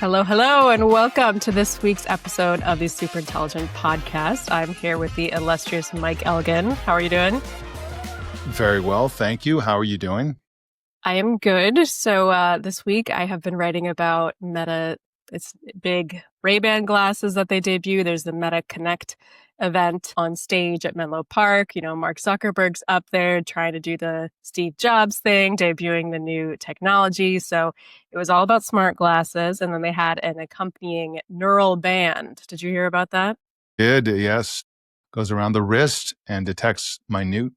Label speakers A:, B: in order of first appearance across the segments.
A: Hello, hello, and welcome to this week's episode of the Super Intelligent Podcast. I'm here with the illustrious Mike Elgin. How are you doing?
B: Very well, thank you. How are you doing?
A: I am good. So this week I have been writing about Meta. It's big Ray-Ban glasses that they debut. There's the Meta Connect event on stage at Menlo Park. You know, Mark Zuckerberg's up there trying to do the Steve Jobs thing, debuting the new technology. So it was all about smart glasses. And then they had an accompanying neural band. Did you hear about that?
B: Yes. Goes around the wrist and detects minute,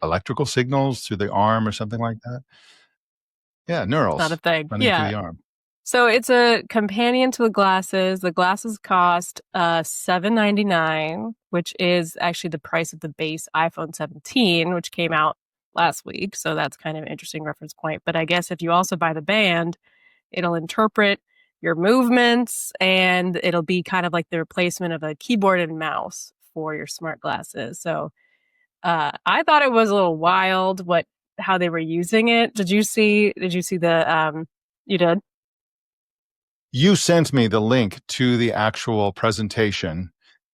B: electrical signals through the arm or something like that. Yeah, neurals.
A: Not a thing.
B: Running through the arm.
A: So it's a companion to the glasses. The glasses cost $799, which is actually the price of the base iPhone 17, which came out last week. So that's kind of an interesting reference point. But I guess if you also buy the band, it'll interpret your movements and it'll be kind of like the replacement of a keyboard and mouse for your smart glasses. So I thought it was a little wild how they were using it. Did you see the you did?
B: You sent me the link to the actual presentation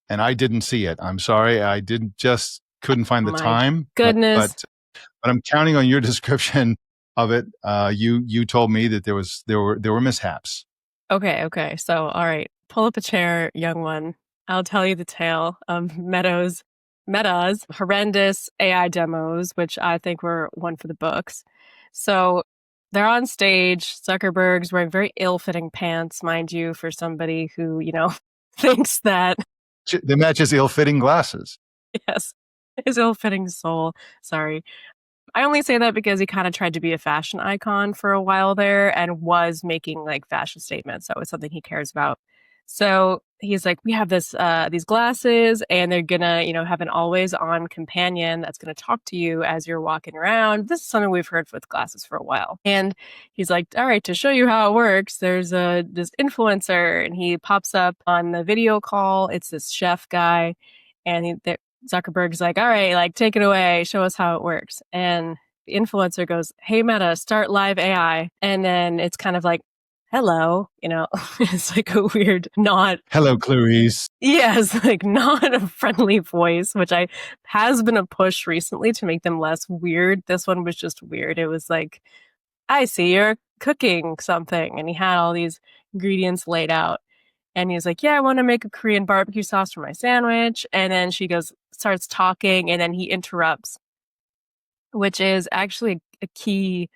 B: and I didn't see it. I'm sorry. Couldn't find the time.
A: Goodness.
B: But I'm counting on your description of it. You told me that there were mishaps.
A: Okay. So, all right. Pull up a chair, young one. I'll tell you the tale of Meta's horrendous AI demos, which I think were one for the books. So they're on stage. Zuckerberg's wearing very ill-fitting pants, mind you, for somebody who, thinks that...
B: They match his ill-fitting glasses.
A: Yes, his ill-fitting soul. Sorry. I only say that because he kind of tried to be a fashion icon for a while there and was making like fashion statements. So it's something he cares about. So he's like, we have these glasses and they're going to, have an always on companion that's going to talk to you as you're walking around. This is something we've heard with glasses for a while. And he's like, all right, to show you how it works, there's this influencer and he pops up on the video call. It's this chef guy. And Zuckerberg's like, all right, like take it away. Show us how it works. And the influencer goes, hey, Meta, start live AI. And then it's kind of like, hello, it's like a weird, not...
B: Hello, Clarice.
A: Yes, like not a friendly voice, which has been a push recently to make them less weird. This one was just weird. It was like, I see you're cooking something. And he had all these ingredients laid out. And he's like, yeah, I want to make a Korean barbecue sauce for my sandwich. And then she starts talking, and then he interrupts, which is actually a key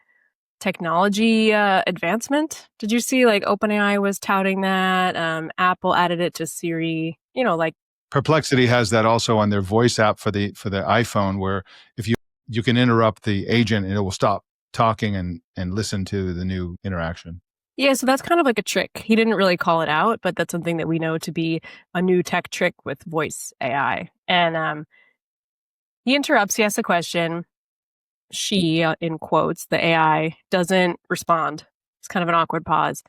A: technology advancement. Did you see like OpenAI was touting that? Apple added it to Siri,
B: Perplexity has that also on their voice app for the iPhone, where if you can interrupt the agent and it will stop talking and listen to the new interaction.
A: Yeah, so that's kind of like a trick. He didn't really call it out, but that's something that we know to be a new tech trick with voice AI. And he interrupts, he asks a question. She, in quotes, the AI, doesn't respond. It's kind of an awkward pause.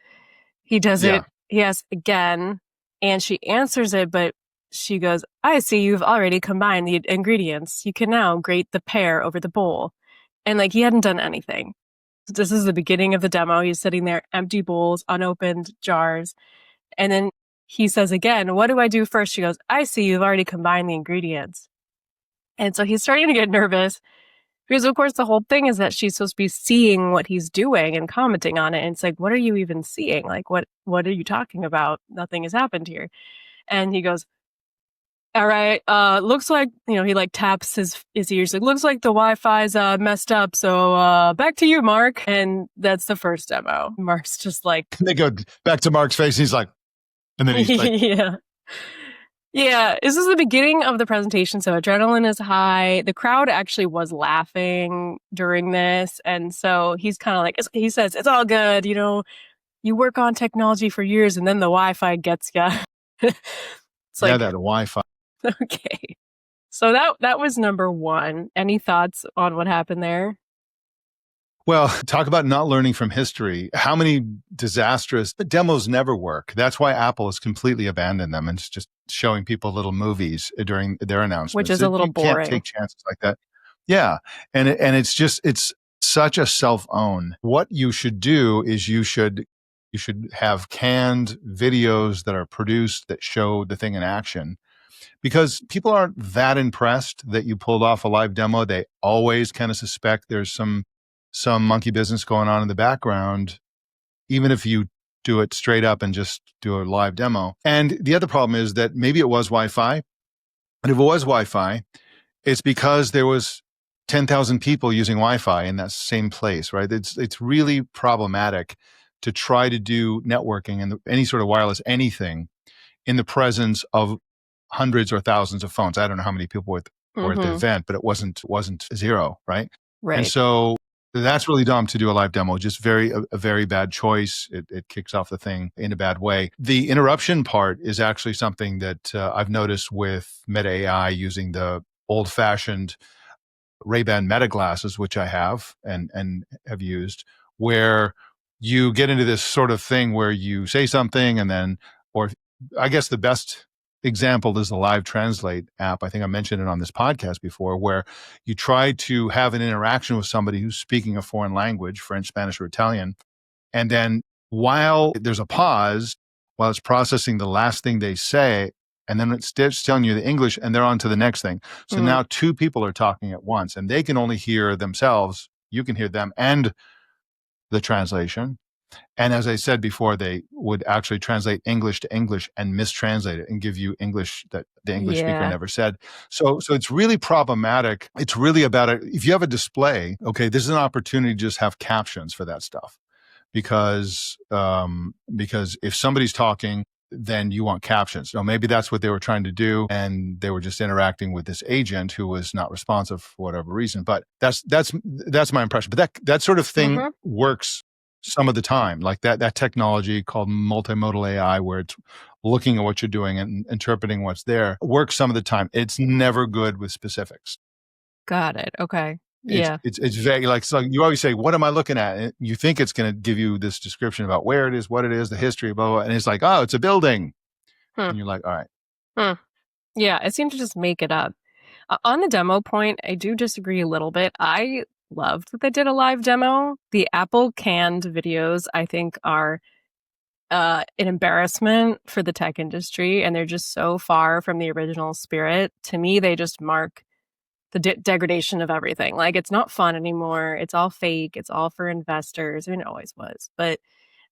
A: He does it, he asks again, and she answers it, but she goes, I see you've already combined the ingredients. You can now grate the pear over the bowl. And like he hadn't done anything. This is the beginning of the demo. He's sitting there, empty bowls, unopened jars. And then he says again, what do I do first? She goes, I see you've already combined the ingredients. And so he's starting to get nervous because, of course, the whole thing is that she's supposed to be seeing what he's doing and commenting on it. And it's like, what are you even seeing? Like, what are you talking about? Nothing has happened here. And he goes, all right, looks like, he like taps his ears. Like, looks like the Wi-Fi's messed up. So back to you, Mark. And that's the first demo. Mark's just like...
B: They go back to Mark's face. He's like... And then he's like...
A: Yeah, this is the beginning of the presentation. So adrenaline is high. The crowd actually was laughing during this. And so he's kind of like... He says, it's all good. You work on technology for years and then the Wi-Fi gets you. It's like,
B: that Wi-Fi.
A: Okay. So that was number one. Any thoughts on what happened there?
B: Well, talk about not learning from history. How many disastrous demos never work? That's why Apple has completely abandoned them and it's just showing people little movies during their announcements.
A: Which is a little boring.
B: You can't take chances like that. Yeah. And it's such a self-own. What you should do is you should You should have canned videos that are produced that show the thing in action, because people aren't that impressed that you pulled off a live demo. They always kind of suspect there's some monkey business going on in the background, even if you do it straight up and just do a live demo. And the other problem is that maybe it was Wi-Fi. And if it was Wi-Fi, it's because there was 10,000 people using Wi-Fi in that same place, right? It's really problematic to try to do networking and any sort of wireless anything in the presence of hundreds or thousands of phones. I don't know how many people were at the event, but it wasn't zero, right? And
A: Right.
B: so that's really dumb to do a live demo. Just a very bad choice. It kicks off the thing in a bad way. The interruption part is actually something that I've noticed with Meta AI using the old-fashioned Ray-Ban Meta glasses, which I have and have used, where you get into this sort of thing where you say something and then, or I guess the best example is the Live Translate app. I think I mentioned it on this podcast before, where you try to have an interaction with somebody who's speaking a foreign language, French, Spanish, or Italian. And then while there's a pause, while it's processing the last thing they say, and then it's telling you the English and they're on to the next thing. So now two people are talking at once and they can only hear themselves. You can hear them and the translation. And as I said before, they would actually translate English to English and mistranslate it and give you English that the English speaker never said. So it's really problematic. It's really about it. If you have a display, okay, this is an opportunity to just have captions for that stuff. Because if somebody's talking, then you want captions. So maybe that's what they were trying to do, and they were just interacting with this agent who was not responsive for whatever reason. But that's my impression. But that sort of thing works some of the time, like that technology called multimodal AI, where it's looking at what you're doing and interpreting what's there, works some of the time. It's never good with specifics.
A: Got it. Okay. Yeah.
B: It's vague. Like, so you always say, what am I looking at? And you think it's going to give you this description about where it is, what it is, the history, blah, blah, blah. And it's like, oh, it's a building. And you're like, all right.
A: Yeah, it seemed to just make it up. On the demo point, I do disagree a little bit. I loved that they did a live demo. The Apple canned videos, I think, are an embarrassment for the tech industry, and they're just so far from the original spirit. To me, they just mark the degradation of everything. Like, it's not fun anymore. It's all fake. It's all for investors. I mean, it always was. But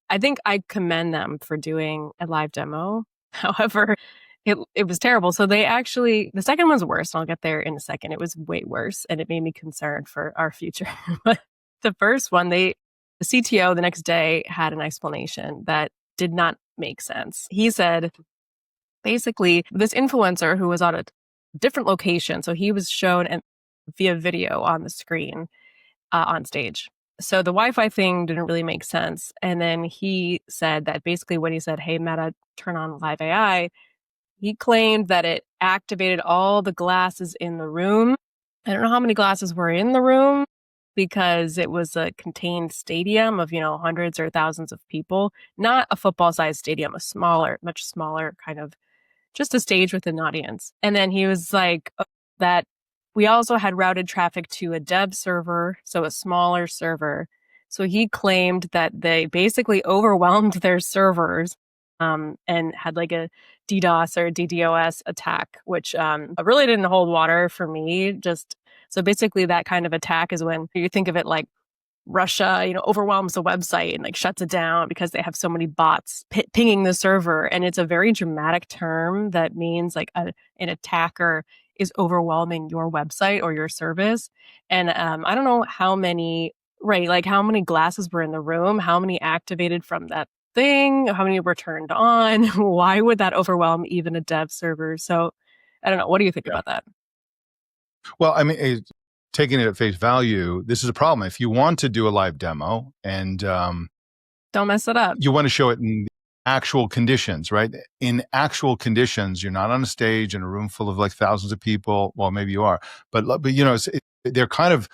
A: I think I commend them for doing a live demo. However, it was terrible. So they actually, the second one's worse. And I'll get there in a second. It was way worse, and it made me concerned for our future. But the first one, the CTO the next day had an explanation that did not make sense. He said, basically, this influencer who was on a different location, so he was shown via video on the screen on stage. So the Wi-Fi thing didn't really make sense. And then he said that basically when he said, hey, Meta, turn on live AI, he claimed that it activated all the glasses in the room. I don't know how many glasses were in the room because it was a contained stadium of, hundreds or thousands of people, not a football-sized stadium, a smaller, much smaller kind of just a stage with an audience. And then he was like that we also had routed traffic to a dev server, so a smaller server. So he claimed that they basically overwhelmed their servers and had like a DDoS or DDoS attack, which really didn't hold water for me. So basically that kind of attack is when you think of it like Russia, overwhelms a website and like shuts it down because they have so many bots pinging the server. And it's a very dramatic term that means like an attacker is overwhelming your website or your service. And I don't know how many, right, like how many glasses were in the room, how many activated from that thing, how many were turned on. Why would that overwhelm even a dev server? So I don't know. What do you think about that?
B: Well, I mean, taking it at face value, this is a problem. If you want to do a live demo and
A: don't mess it up,
B: you want to show it in actual conditions, right? In actual conditions, you're not on a stage in a room full of like thousands of people. Well, maybe you are, but they're kind of,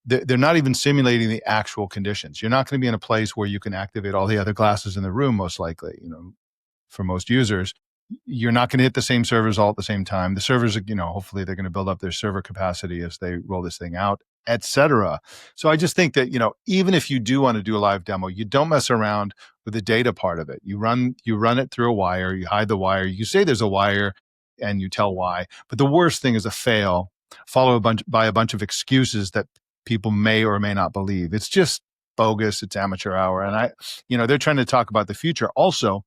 B: they're not even simulating the actual conditions. You're not going to be in a place where you can activate all the other glasses in the room, most likely, for most users. You're not going to hit the same servers all at the same time. The servers, hopefully they're going to build up their server capacity as they roll this thing out. etc. So I just think that, even if you do want to do a live demo, you don't mess around with the data part of it. You run it through a wire, you hide the wire, you say there's a wire and you tell why. But the worst thing is a fail, followed by a bunch of excuses that people may or may not believe. It's just bogus, it's amateur hour. And they're trying to talk about the future. Also,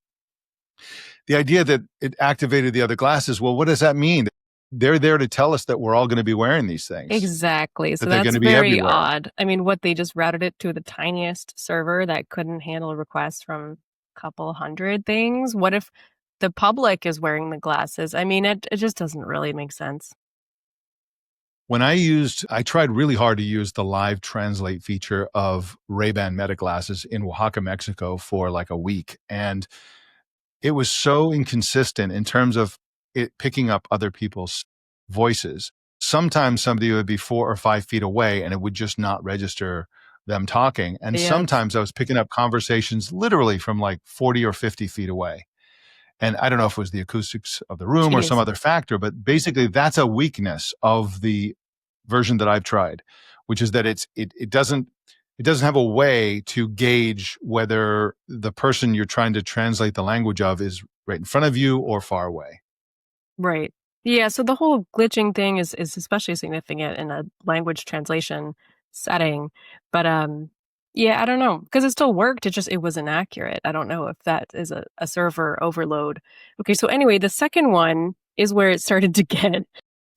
B: the idea that it activated the other glasses, well, what does that mean? They're there to tell us that we're all going to be wearing these things.
A: Exactly. So
B: That they're going
A: that's
B: to be
A: very
B: everywhere.
A: odd. I mean, what they just routed it to the tiniest server that couldn't handle requests from a couple hundred things. What if the public is wearing the glasses? I mean, it just doesn't really make sense.
B: I tried really hard to use the live translate feature of Ray-Ban Meta glasses in Oaxaca, Mexico for like a week. And it was so inconsistent in terms of it picking up other people's voices. Sometimes somebody would be 4 or 5 feet away and it would just not register them talking. And
A: Yeah,
B: sometimes I was picking up conversations literally from like 40 or 50 feet away. And I don't know if it was the acoustics of the room or some
A: jeez.
B: other factor, but basically that's a weakness of the version that I've tried, which is that it doesn't have a way to gauge whether the person you're trying to translate the language of is right in front of you or far away.
A: Right. Yeah, so the whole glitching thing is especially significant in a language translation setting. But yeah, I don't know, because it still worked. It was inaccurate. I don't know if that is a server overload. Okay, so anyway, the second one is where it started to get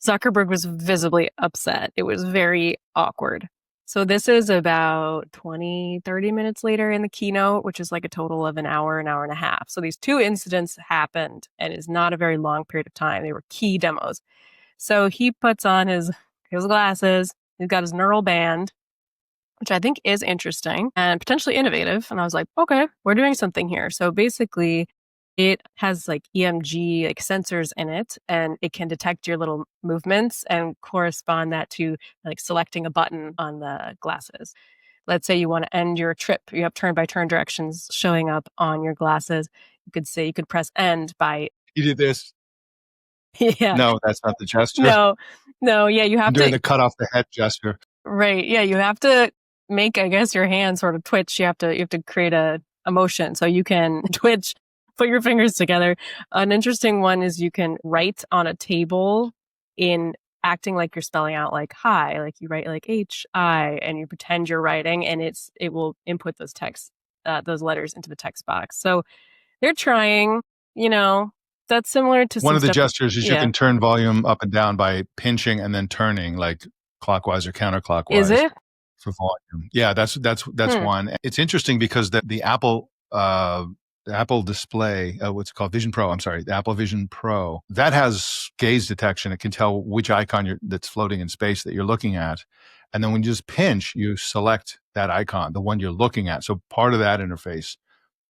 A: Zuckerberg was visibly upset. It was very awkward. So this is about 20, 30 minutes later in the keynote, which is like a total of an hour and a half. So these two incidents happened and is not a very long period of time. They were key demos. So he puts on his glasses. He's got his neural band, which I think is interesting and potentially innovative. And I was like, okay, we're doing something here. So basically, it has like EMG like sensors in it, and it can detect your little movements and correspond that to like selecting a button on the glasses. Let's say you want to end your trip. You have turn by turn directions showing up on your glasses. You could press end by
B: You did this.
A: yeah.
B: No, that's not the gesture.
A: No. No, yeah, you
B: I'm
A: have
B: doing
A: to
B: the cut off the head gesture.
A: right. Yeah, you have to make, I guess, your hand sort of twitch. You have to create a motion so you can twitch, put your fingers together. An interesting one is you can write on a table in acting like you're spelling out like hi, like you write like HI and you pretend you're writing, and it will input those letters into the text box. So they're trying, you know, that's similar to
B: One
A: some
B: of the
A: stuff.
B: gestures is you
A: Yeah.
B: can turn volume up and down by pinching and then turning like clockwise or
A: Is
B: counterclockwise
A: it?
B: for volume. Yeah, that's
A: Hmm.
B: one. It's interesting because the Apple display, what's it called? Vision Pro. I'm sorry, the Apple Vision Pro, that has gaze detection. It can tell which icon that's floating in space that you're looking at. And then when you just pinch, you select that icon, the one you're looking at. So part of that interface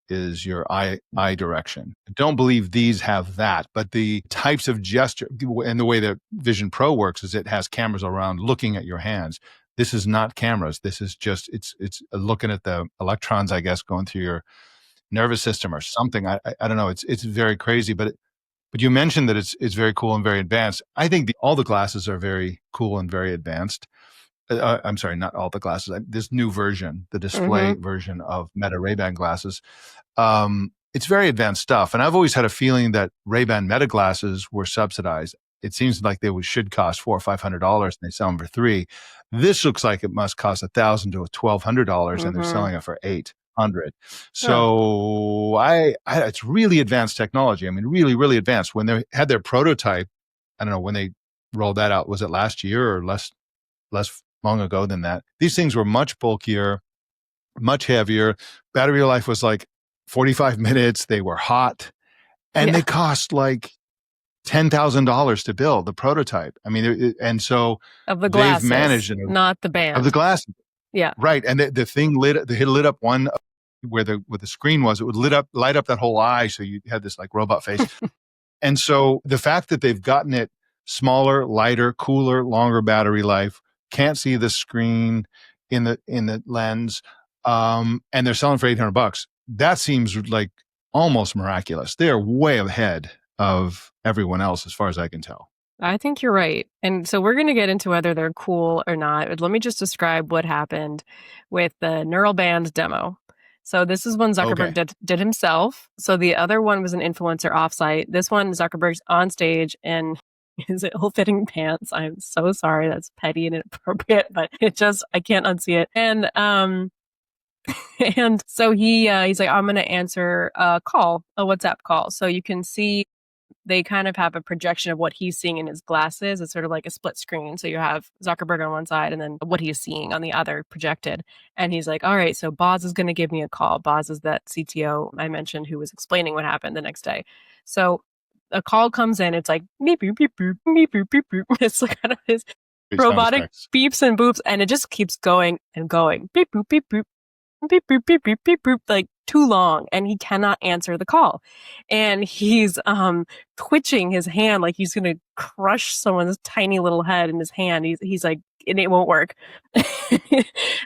B: is your eye direction. I don't believe these have that, but the types of gesture and the way that Vision Pro works is it has cameras around looking at your hands. This is not cameras. This is just it's looking at the electrons, I guess, going through your nervous system or something. I don't know. It's very crazy, but you mentioned that it's very cool and very advanced. I think all the glasses are very cool and very advanced. I'm sorry, not all the glasses. This new version, the display
A: Mm-hmm.
B: version of Meta Ray-Ban glasses, it's very advanced stuff. And I've always had a feeling that Ray-Ban Meta glasses were subsidized. It seems like should cost $400 or $500, and they sell them for $300. This looks like it must cost $1,000 to $1,200, and they're
A: Mm-hmm.
B: selling it for $800.
A: Oh.
B: So it's really advanced technology. I mean, really, really advanced. When they had their prototype, I don't know when they rolled that out. Was it last year or less long ago than that? These things were much bulkier, much heavier. Battery life was like 45 minutes. They were hot, and
A: Yeah.
B: they cost like $10,000 to build the prototype. I mean, and so
A: Of the
B: they've
A: glasses,
B: managed
A: not the
B: of the
A: band.
B: glasses,
A: Yeah.
B: right? And the thing lit up one where the screen was. It would light up that whole eye, so you had this like robot face. And so the fact that they've gotten it smaller, lighter, cooler, longer battery life, can't see the screen in the lens, and they're selling for $800. That seems like almost miraculous. They are way ahead of everyone else, as far as I can tell.
A: I think you're right. And so we're going to get into whether they're cool or not. But let me just describe what happened with the neural band demo. So this is one Zuckerberg
B: Okay.
A: did himself. So the other one was an influencer offsite. This one, Zuckerberg's on stage in his ill-fitting pants. I'm so sorry. That's petty and inappropriate, but I can't unsee it. And and so he's like, I'm going to answer a call, a WhatsApp call. So you can see they kind of have a projection of what he's seeing in his glasses. It's sort of like a split screen. So you have Zuckerberg on one side and then what he's seeing on the other projected. And he's like, all right, so Boz is going to give me a call. Boz is that CTO I mentioned who was explaining what happened the next day. So a call comes in. It's like beep, beep, beep, beep, beep, beep, beep, beep. It's like kind of his
B: Great sound
A: robotic
B: effects.
A: beeps and boops. And it just keeps going and going. Beep, boop, beep, boop. Beep, beep, beep, beep, beep, beep, like too long, and he cannot answer the call. And he's twitching his hand like he's gonna crush someone's tiny little head in his hand. He's like, and it won't work. And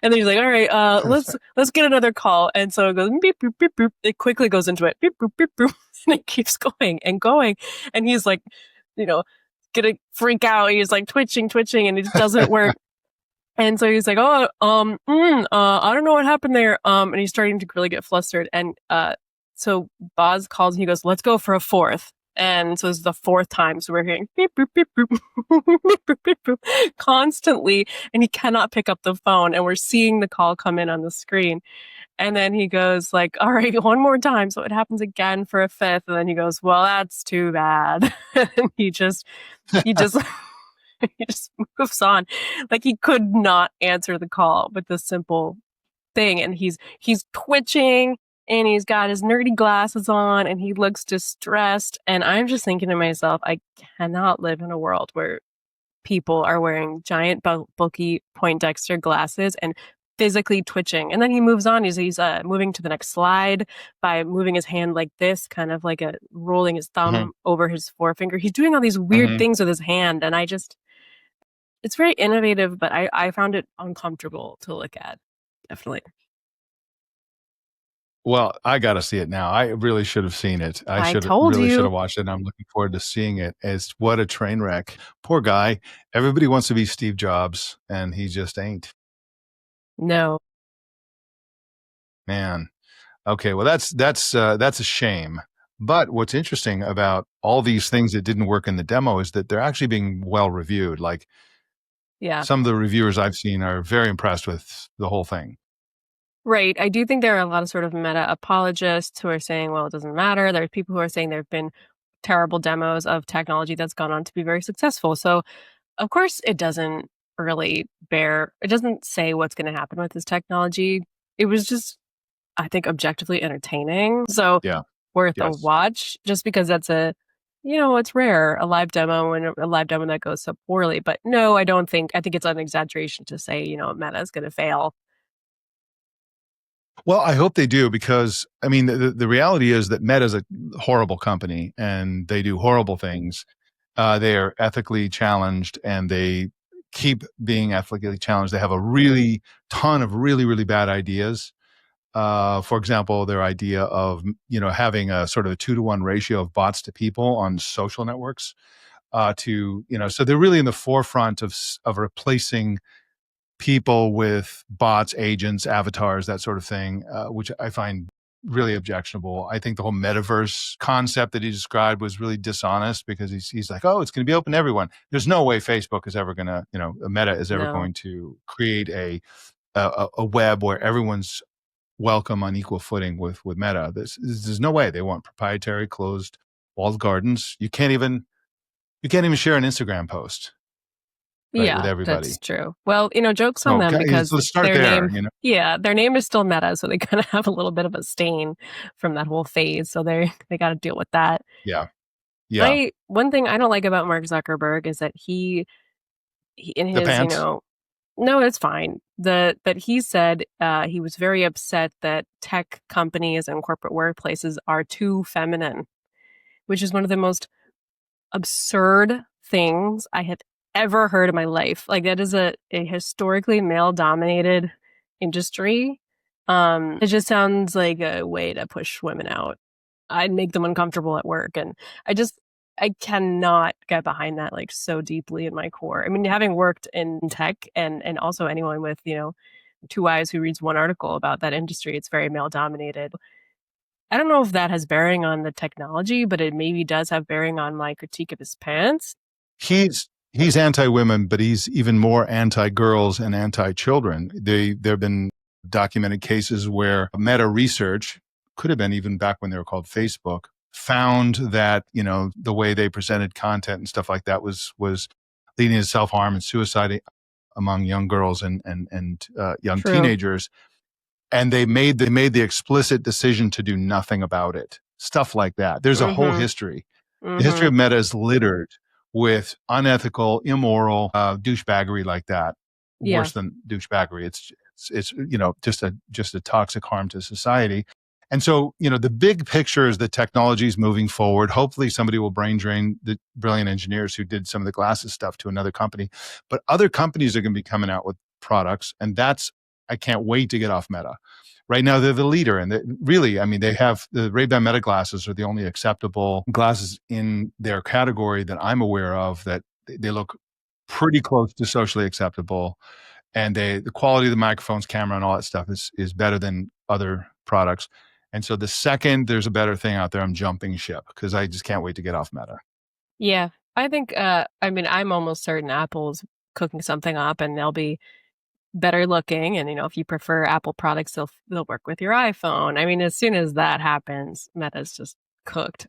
A: then he's like, all right, let's get another call. And so it goes beep, beep, beep, beep. It quickly goes into it, beep, beep, beep, beep, and it keeps going and going. And he's like, gonna freak out. He's like twitching, and it just doesn't work. And so he's like, I don't know what happened there. And he's starting to really get flustered. And so Boz calls and he goes, let's go for a fourth. And so this is the fourth time. So we're hearing beep, beep, beep, beep, beep, beep, beep, beep, constantly. And he cannot pick up the phone. And we're seeing the call come in on the screen. And then he goes like, all right, one more time. So it happens again for a fifth. And then he goes, well, that's too bad. And he just he just moves on. Like he could not answer the call with this simple thing. And he's twitching and he's got his nerdy glasses on and he looks distressed. And I'm just thinking to myself, I cannot live in a world where people are wearing giant, bulky Poindexter glasses and physically twitching. And then he moves on. He's moving to the next slide by moving his hand like this, kind of like rolling his thumb over his forefinger. He's doing all these weird things with his hand. And it's very innovative, but I found it uncomfortable to look at. Definitely.
B: Well, I got to see it now. I really should have seen it.
A: I
B: should
A: told
B: really should
A: you.
B: have watched it. And I'm looking forward to seeing it. It's what a train wreck. Poor guy. Everybody wants to be Steve Jobs, and he just ain't.
A: No.
B: Man. Okay. Well, that's a shame. But what's interesting about all these things that didn't work in the demo is that they're actually being well reviewed. Like
A: Yeah.
B: some of the reviewers I've seen are very impressed with the whole thing.
A: Right. I do think there are a lot of sort of meta apologists who are saying, well, it doesn't matter. There are people who are saying there have been terrible demos of technology that's gone on to be very successful. So, of course, it doesn't it doesn't say what's going to happen with this technology. It was just, I think, objectively entertaining. So,
B: Yeah.
A: worth a
B: Yes.
A: watch just because it's rare, a live demo and a live demo that goes so poorly. But no, I think it's an exaggeration to say, Meta is going to fail.
B: Well, I hope they do because, I mean, the reality is that Meta is a horrible company and they do horrible things. They are ethically challenged and they keep being ethically challenged. They have a really ton of really, really bad ideas. For example, their idea of, having a sort of a 2-to-1 ratio of bots to people on social networks so they're really in the forefront of replacing people with bots, agents, avatars, that sort of thing, which I find really objectionable. I think the whole metaverse concept that he described was really dishonest because he's like, oh, it's going to be open to everyone. There's no way Facebook is ever going to, Meta is ever going to create a web where everyone's welcome on equal footing with Meta. There's no way. They want proprietary, closed, walled gardens. You can't even share an Instagram post. Right, with
A: Yeah,
B: everybody.
A: that's true. Well, jokes on them because
B: let's start
A: their
B: there.
A: their name is still Meta, so they kind of have a little bit of a stain from that whole phase. So they got to deal with that.
B: Yeah, yeah.
A: One thing I don't like about Mark Zuckerberg is that he in
B: The
A: his,
B: pants.
A: no, it's fine. That he said he was very upset that tech companies and corporate workplaces are too feminine, which is one of the most absurd things I have ever heard in my life. Like that is a historically male dominated industry. It just sounds like a way to push women out. I'd make them uncomfortable at work. And I cannot get behind that like so deeply in my core. I mean, having worked in tech and also anyone with, two eyes who reads one article about that industry, it's very male dominated. I don't know if that has bearing on the technology, but it maybe does have bearing on my critique of his pants.
B: He's anti-women, but he's even more anti-girls and anti-children. There have been documented cases where Meta Research, could have been even back when they were called Facebook, found that the way they presented content and stuff like that was leading to self-harm and suicide among young girls and young
A: True.
B: teenagers. And they made the explicit decision to do nothing about it. Stuff like that. There's a whole
A: Mm-hmm.
B: history. The history
A: Mm-hmm.
B: of Meta is littered with unethical, immoral douchebaggery like that.
A: Yeah.
B: Worse than douchebaggery, it's just a toxic harm to society. And so, the big picture is the technology is moving forward. Hopefully, somebody will brain drain the brilliant engineers who did some of the glasses stuff to another company. But other companies are going to be coming out with products, and I can't wait to get off Meta. Right now, they're the leader, and really, I mean, they have the Ray-Ban Meta glasses are the only acceptable glasses in their category that I'm aware of that they look pretty close to socially acceptable, and the quality of the microphones, camera, and all that stuff is better than other products. And so the second there's a better thing out there, I'm jumping ship because I just can't wait to get off Meta.
A: Yeah. I think, I mean, I'm almost certain Apple's cooking something up and they'll be better looking. And, if you prefer Apple products, they'll work with your iPhone. I mean, as soon as that happens, Meta's just cooked.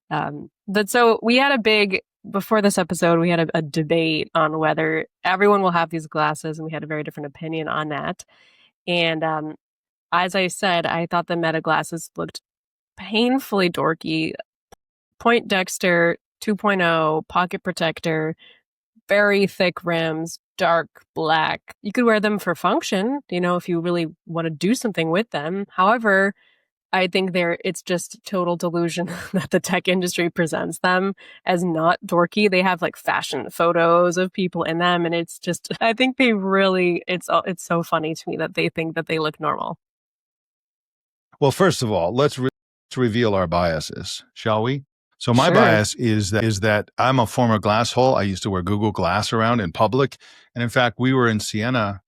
A: But so we had before this episode, we had a debate on whether everyone will have these glasses, and we had a very different opinion on that. And as I said, I thought the Meta glasses looked painfully dorky. Point Dexter 2.0, pocket protector, very thick rims, dark black. You could wear them for function, if you really want to do something with them. However, I think it's just total delusion that the tech industry presents them as not dorky. They have like fashion photos of people in them, and it's just I think it's so funny to me that they think that they look normal.
B: Well, first of all, let's reveal our biases, shall we? So my
A: Sure.
B: bias is that I'm a former glass hole. I used to wear Google Glass around in public. And in fact, we were in Siena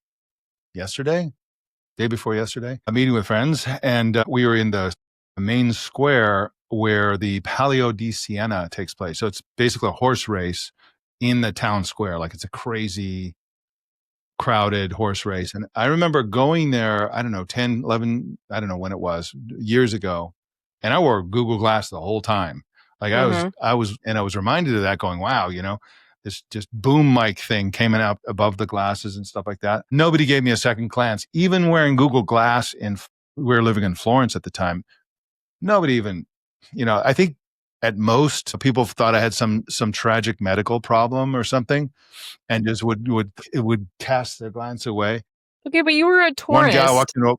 B: day before yesterday, a meeting with friends. And we were in the main square where the Palio di Siena takes place. So it's basically a horse race in the town square. Like it's a crazy crowded horse race. And I remember going there, I don't know, 10, 11, I don't know when it was, years ago. And I wore Google Glass the whole time. Like
A: Mm-hmm.
B: I was reminded of that going, wow, this just boom mic thing came out above the glasses and stuff like that. Nobody gave me a second glance. Even wearing Google Glass we were living in Florence at the time. Nobody even, I think at most people thought I had some tragic medical problem or something and just would cast their glance away.
A: Okay, but you were a
B: One guy
A: tourist.
B: walked in.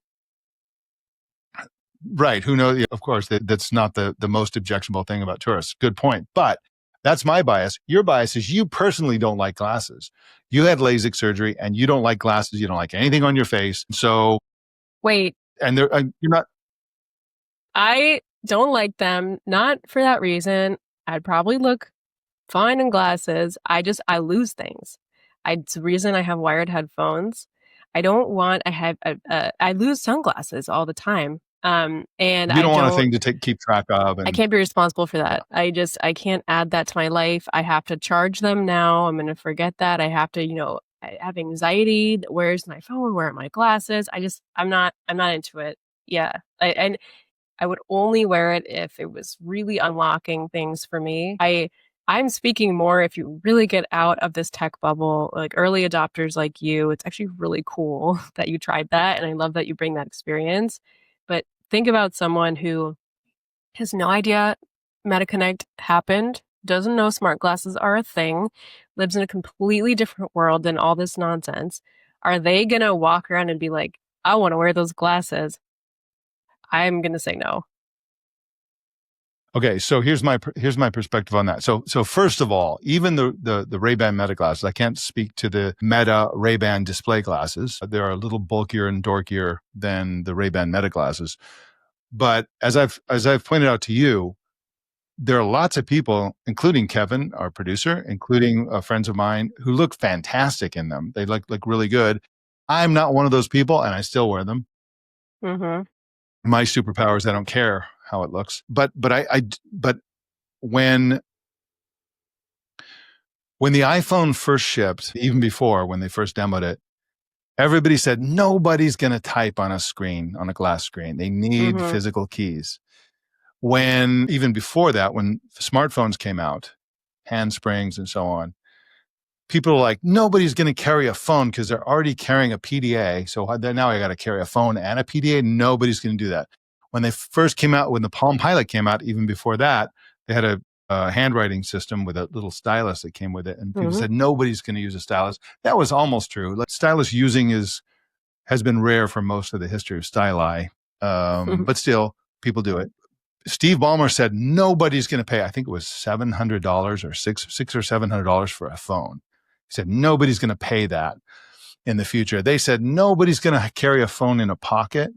B: Right. Who knows? Of course, that's not the most objectionable thing about tourists. Good point. But that's my bias. Your bias is you personally don't like glasses. You had LASIK surgery and you don't like glasses. You don't like anything on your face. So,
A: Wait,
B: and you're not.
A: I don't like them. Not for that reason. I'd probably look fine in glasses. I lose things. It's the reason I have wired headphones. I lose sunglasses all the time. And
B: You don't want a thing to keep track of.
A: I
B: And
A: can't be responsible for that. I can't add that to my life. I have to charge them now. I'm going to forget that. I have to, I have anxiety. Where's my phone? Where are my glasses? I'm not into it. Yeah. And I would only wear it if it was really unlocking things for me. I'm speaking more if you really get out of this tech bubble, like early adopters like you. It's actually really cool that you tried that. And I love that you bring that experience. But think about someone who has no idea MetaConnect happened, doesn't know smart glasses are a thing, lives in a completely different world than all this nonsense. Are they going to walk around and be like, I want to wear those glasses? I'm going to say no.
B: okay, so here's my perspective on that. So first of all, even the Ray-Ban Meta glasses, I can't speak to the Meta Ray-Ban display glasses. They're a little bulkier and dorkier than the Ray-Ban Meta glasses. But as I've pointed out to you, there are lots of people, including Kevin, our producer, including friends of mine, who look fantastic in them. They look really good. I'm not one of those people, and I still wear them.
A: Mm-hmm.
B: My superpower is I don't care how it looks. But when the iPhone first shipped, even before when they first demoed it, everybody said nobody's going to type on a screen, on a glass screen. They need
A: Mm-hmm.
B: physical keys. When even before that, when smartphones came out, handsprings and so on, people are like, nobody's going to carry a phone because they're already carrying a PDA. So now I got to carry a phone and a PDA. Nobody's going to do that. When they first came out, when the Palm Pilot came out, even before that, they had a handwriting system with a little stylus that came with it. And people
A: Mm-hmm.
B: said, nobody's going to use a stylus. That was almost true. Like, stylus using has been rare for most of the history of styli. But still, people do it. Steve Ballmer said nobody's going to pay. I think it was $700 or six or $700 for a phone. He said nobody's going to pay that in the future. They said nobody's going to carry a phone in a pocket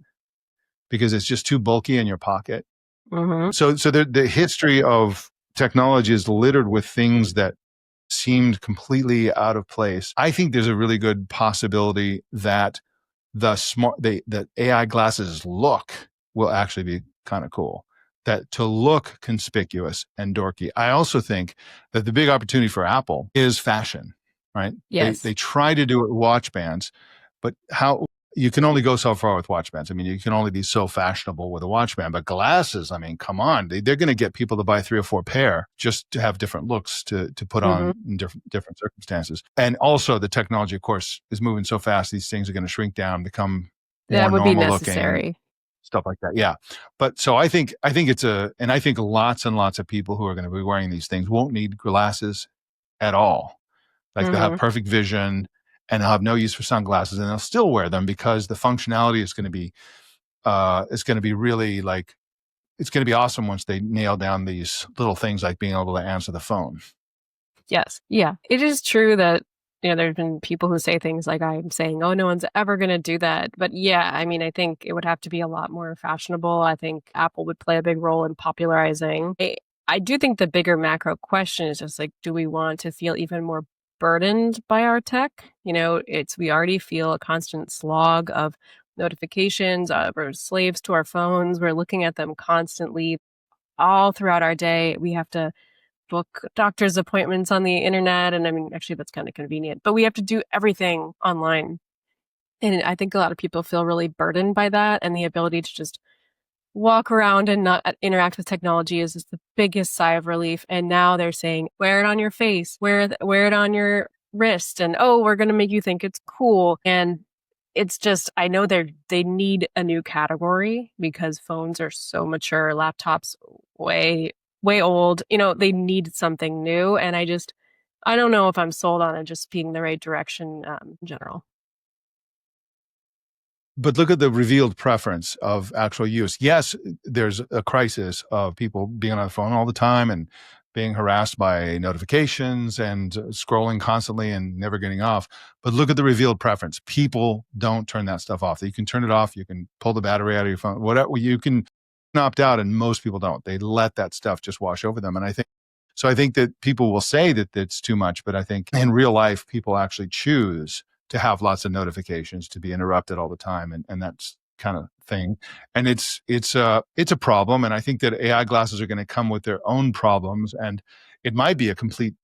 B: because it's just too bulky in your pocket.
A: Mm-hmm.
B: So the history of technology is littered with things that seemed completely out of place. I think there's a really good possibility that the AI glasses will actually be kind of cool. That to look conspicuous and dorky. I also think that the big opportunity for Apple is fashion, right?
A: Yes.
B: They try to do it with watch bands, but how you can only go so far with watch bands. I mean, you can only be so fashionable with a watch band, but glasses, I mean, come on, they're going to get people to buy 3 or 4 pair just to have different looks to put
A: Mm-hmm.
B: on in different circumstances. And also the technology, of course, is moving so fast. These things are going to shrink down, become more
A: That would be
B: normal looking,
A: necessary.
B: stuff like that. Yeah. But so I think and I think lots and lots of people who are going to be wearing these things won't need glasses at all. Like they'll have
A: Mm-hmm.
B: perfect vision and they'll have no use for sunglasses and they'll still wear them because the functionality is going to be really like, it's going to be awesome once they nail down these little things like being able to answer the phone.
A: Yes. Yeah. It is true that, there's been people who say things like I'm saying, oh, no one's ever going to do that. But yeah, I mean, I think it would have to be a lot more fashionable. I think Apple would play a big role in popularizing. I do think the bigger macro question is just like, do we want to feel even more burdened by our tech? We already feel a constant slog of notifications. We're slaves to our phones. We're looking at them constantly all throughout our day. We have to book doctor's appointments on the internet. And I mean, actually, that's kind of convenient, but we have to do everything online. And I think a lot of people feel really burdened by that. And the ability to just walk around and not interact with technology is just the biggest sigh of relief. And now they're saying, wear it on your face, wear it on your wrist. And oh, we're going to make you think it's cool. And it's just, I know they need a new category because phones are so mature, laptops way old. They need something new. And I don't know if I'm sold on it just being the right direction in general.
B: But look at the revealed preference of actual use. Yes, there's a crisis of people being on the phone all the time and being harassed by notifications and scrolling constantly and never getting off. But look at the revealed preference. People don't turn that stuff off. You can turn it off. You can pull the battery out of your phone. Whatever, you can opt out, and most people don't. They let that stuff just wash over them. And I think that people will say that it's too much, but I think in real life, people actually choose to have lots of notifications, to be interrupted all the time, and that's kind of thing. And it's a problem. And I think that AI glasses are going to come with their own problems, and it might be a complete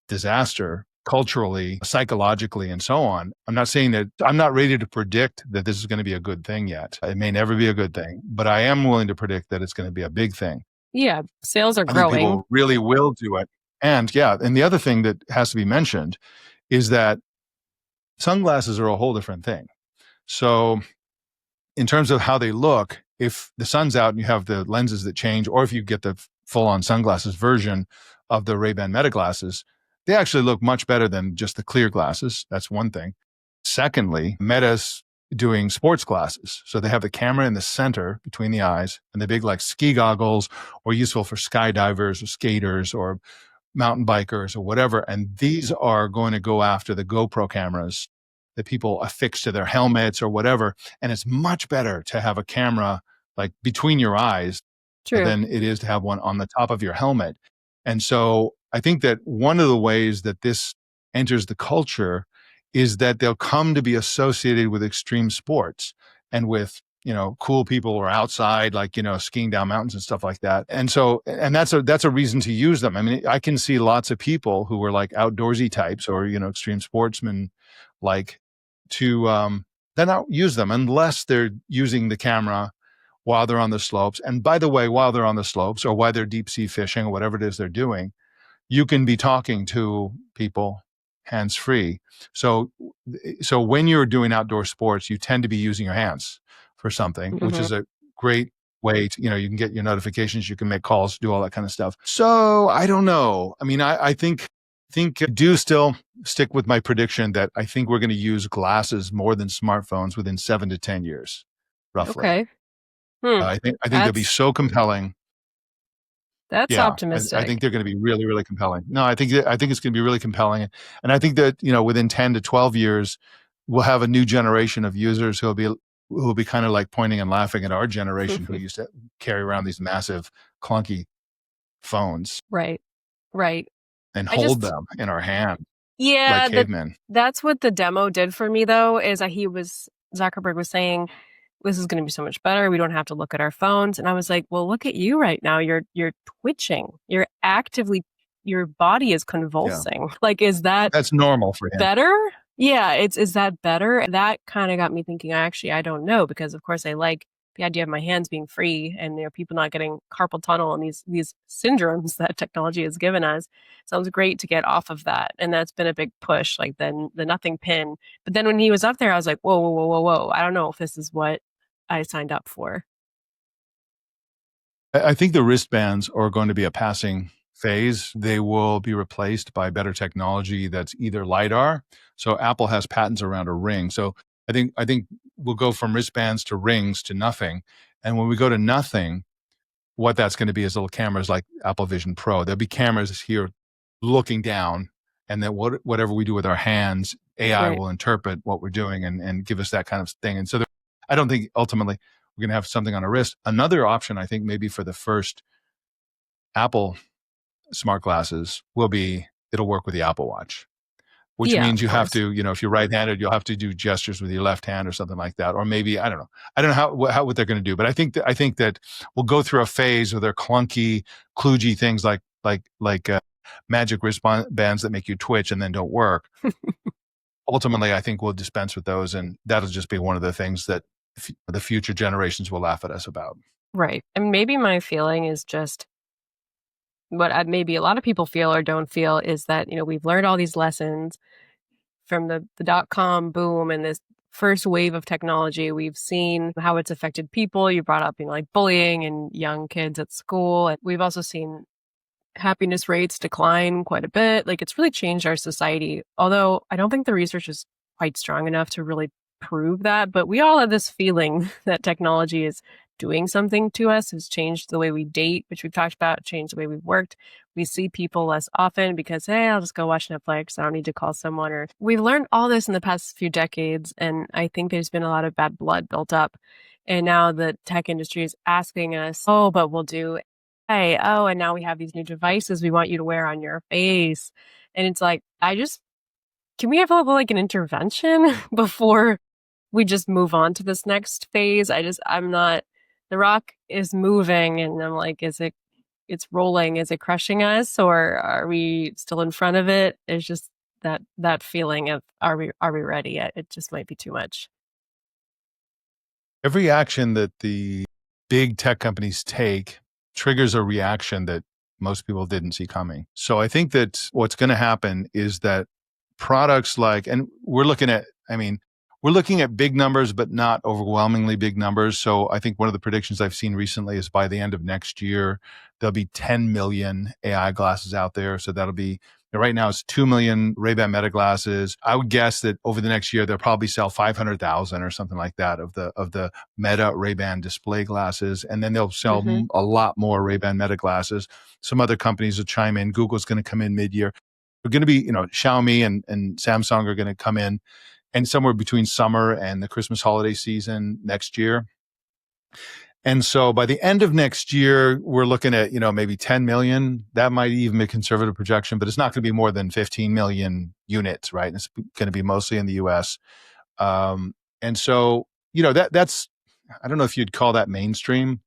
B: disaster culturally, psychologically, and so on. I'm not ready to predict that this is going to be a good thing yet. It may never be a good thing, but I am willing to predict that it's going to be a big thing.
A: Yeah, sales are
B: I think
A: growing.
B: people really will do it. And the other thing that has to be mentioned is that sunglasses are a whole different thing. So in terms of how they look, if the sun's out and you have the lenses that change, or if you get the full-on sunglasses version of the Ray-Ban Meta glasses, they actually look much better than just the clear glasses. That's one thing. Secondly, Meta's doing sports glasses. So they have the camera in the center between the eyes, and the big like ski goggles, or useful for skydivers or skaters or mountain bikers or whatever. And these are going to go after the GoPro cameras that people affix to their helmets or whatever. And it's much better to have a camera like between your eyes
A: True.
B: than it is to have one on the top of your helmet. And so I think that one of the ways that this enters the culture is that they'll come to be associated with extreme sports and with, cool people who are outside, like, skiing down mountains and stuff like that. And so, and that's a reason to use them. I mean, I can see lots of people who are like outdoorsy types or, extreme sportsmen, like, to then not use them unless they're using the camera while they're on the slopes. And by the way, while they're on the slopes or while they're deep sea fishing or whatever it is they're doing, you can be talking to people hands free. So when you're doing outdoor sports, you tend to be using your hands for something, which is a great way to, you can get your notifications, you can make calls, do all that kind of stuff. So I don't know. I mean, I think do still stick with my prediction that I think we're going to use glasses more than smartphones within 7 to 10 years, roughly.
A: Okay. Hmm.
B: I think they'll be so compelling.
A: That's
B: Yeah,
A: optimistic.
B: I think they're going to be really, really compelling. No, I think it's going to be really compelling, and I think that within 10 to 12 years, we'll have a new generation of users who will be kind of like pointing and laughing at our generation who used to carry around these massive, clunky phones,
A: right,
B: and hold them in our hand,
A: yeah,
B: like cavemen.
A: that's what the demo did for me, though. Is that Zuckerberg was saying, this is going to be so much better. We don't have to look at our phones. And I was like, well, look at you right now. You're twitching. You're actively, your body is convulsing. Yeah. Like, that's normal for him? Better? Yeah. Is that better? That kind of got me thinking, I don't know, because of course I like the idea of my hands being free and people not getting carpal tunnel and these syndromes that technology has given us. Sounds great to get off of that. And that's been a big push, like the nothing pin. But then when he was up there, I was like, whoa. I don't know if this is what I signed up for.
B: I think the wristbands are going to be a passing phase. They will be replaced by better technology that's either LiDAR. So Apple has patents around a ring. So I think we'll go from wristbands to rings to nothing. And when we go to nothing, what that's going to be is little cameras like Apple Vision Pro. There'll be cameras here looking down, and then whatever we do with our hands, AI will interpret what we're doing and give us that kind of thing. And so I don't think ultimately we're going to have something on a wrist. Another option, I think, maybe for the first Apple smart glasses it'll work with the Apple Watch, which means you have to, if you're right-handed, you'll have to do gestures with your left hand or something like that. Or maybe, I don't know how what they're going to do, but I think that we'll go through a phase where they're clunky, kludgy things like magic wristbands that make you twitch and then don't work. Ultimately, I think we'll dispense with those, and that'll just be one of the things that the future generations will laugh at us about.
A: Right. And maybe my feeling is just what maybe a lot of people feel or don't feel is that, we've learned all these lessons from the dot-com boom and this first wave of technology. We've seen how it's affected people. You brought up, like bullying and young kids at school. And we've also seen happiness rates decline quite a bit. Like, it's really changed our society. Although I don't think the research is quite strong enough to really prove that, but we all have this feeling that technology is doing something to us. It's changed the way we date, which we've talked about, changed the way we've worked. We see people less often because, hey, I'll just go watch Netflix. I don't need to call someone. Or we've learned all this in the past few decades, and I think there's been a lot of bad blood built up. And now the tech industry is asking us, oh, but we'll do and now we have these new devices we want you to wear on your face. And it's like, can we have like an intervention before we just move on to this next phase? I'm not, the rock is moving and I'm like, it's rolling. Is it crushing us, or are we still in front of it? It's just that feeling of, are we ready yet? It just might be too much.
B: Every action that the big tech companies take triggers a reaction that most people didn't see coming. So I think that what's going to happen is that products and we're looking at big numbers, but not overwhelmingly big numbers. So I think one of the predictions I've seen recently is by the end of next year, there'll be 10 million AI glasses out there. So that'll be, right now it's 2 million Ray-Ban Meta glasses. I would guess that over the next year, they'll probably sell 500,000 or something like that of the Meta Ray-Ban display glasses. And then they'll sell a lot more Ray-Ban Meta glasses. Some other companies will chime in. Google's going to come in mid-year. We're going to be, Xiaomi and Samsung are going to come in, and somewhere between summer and the Christmas holiday season next year. And so by the end of next year, we're looking at, maybe 10 million. That might even be a conservative projection, but it's not going to be more than 15 million units, right? And it's going to be mostly in the US. And so, that's, I don't know if you'd call that mainstream,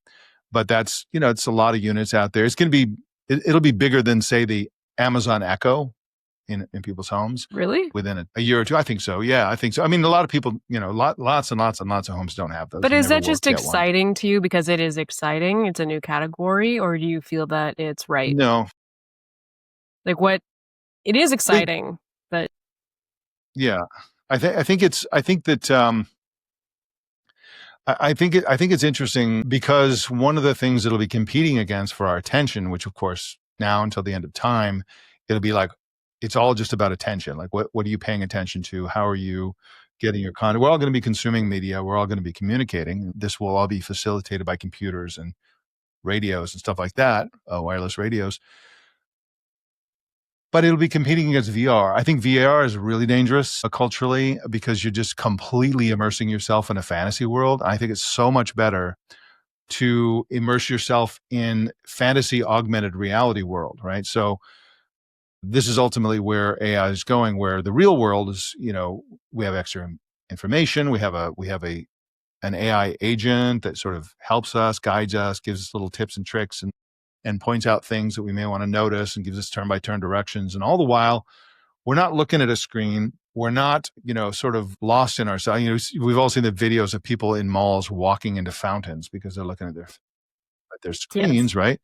B: but that's, it's a lot of units out there. It's going to be, it'll be bigger than, say, the Amazon Echo in people's homes
A: Really?
B: within a year or two. I think so. Yeah, I think so. I mean, a lot of people, lots and lots and lots of homes don't have those.
A: But
B: They
A: is
B: never
A: that just
B: worked, get one.
A: exciting to you because it is exciting? It's a new category, or do you feel that it's right?
B: No,
A: Like what? It is
B: I think,
A: exciting, but
B: yeah, I think that, I think it's interesting because one of the things it'll be competing against for our attention, which of course now until the end of time, it'll be like it's all just about attention. Like what are you paying attention to? How are you getting your content? We're all going to be consuming media. We're all going to be communicating. This will all be facilitated by computers and radios and stuff like that, wireless radios. But it'll be competing against VR. I think VR is really dangerous culturally because you're just completely immersing yourself in a fantasy world. I think it's so much better to immerse yourself in fantasy augmented reality world, right? So this is ultimately where AI is going, where the real world is, we have extra information. We have an AI agent that sort of helps us, guides us, gives us little tips and tricks and points out things that we may want to notice and gives us turn by turn directions. And all the while, we're not looking at a screen. We're not, sort of lost in ourselves. We've all seen the videos of people in malls walking into fountains because they're looking at their
A: yes,
B: screens, right?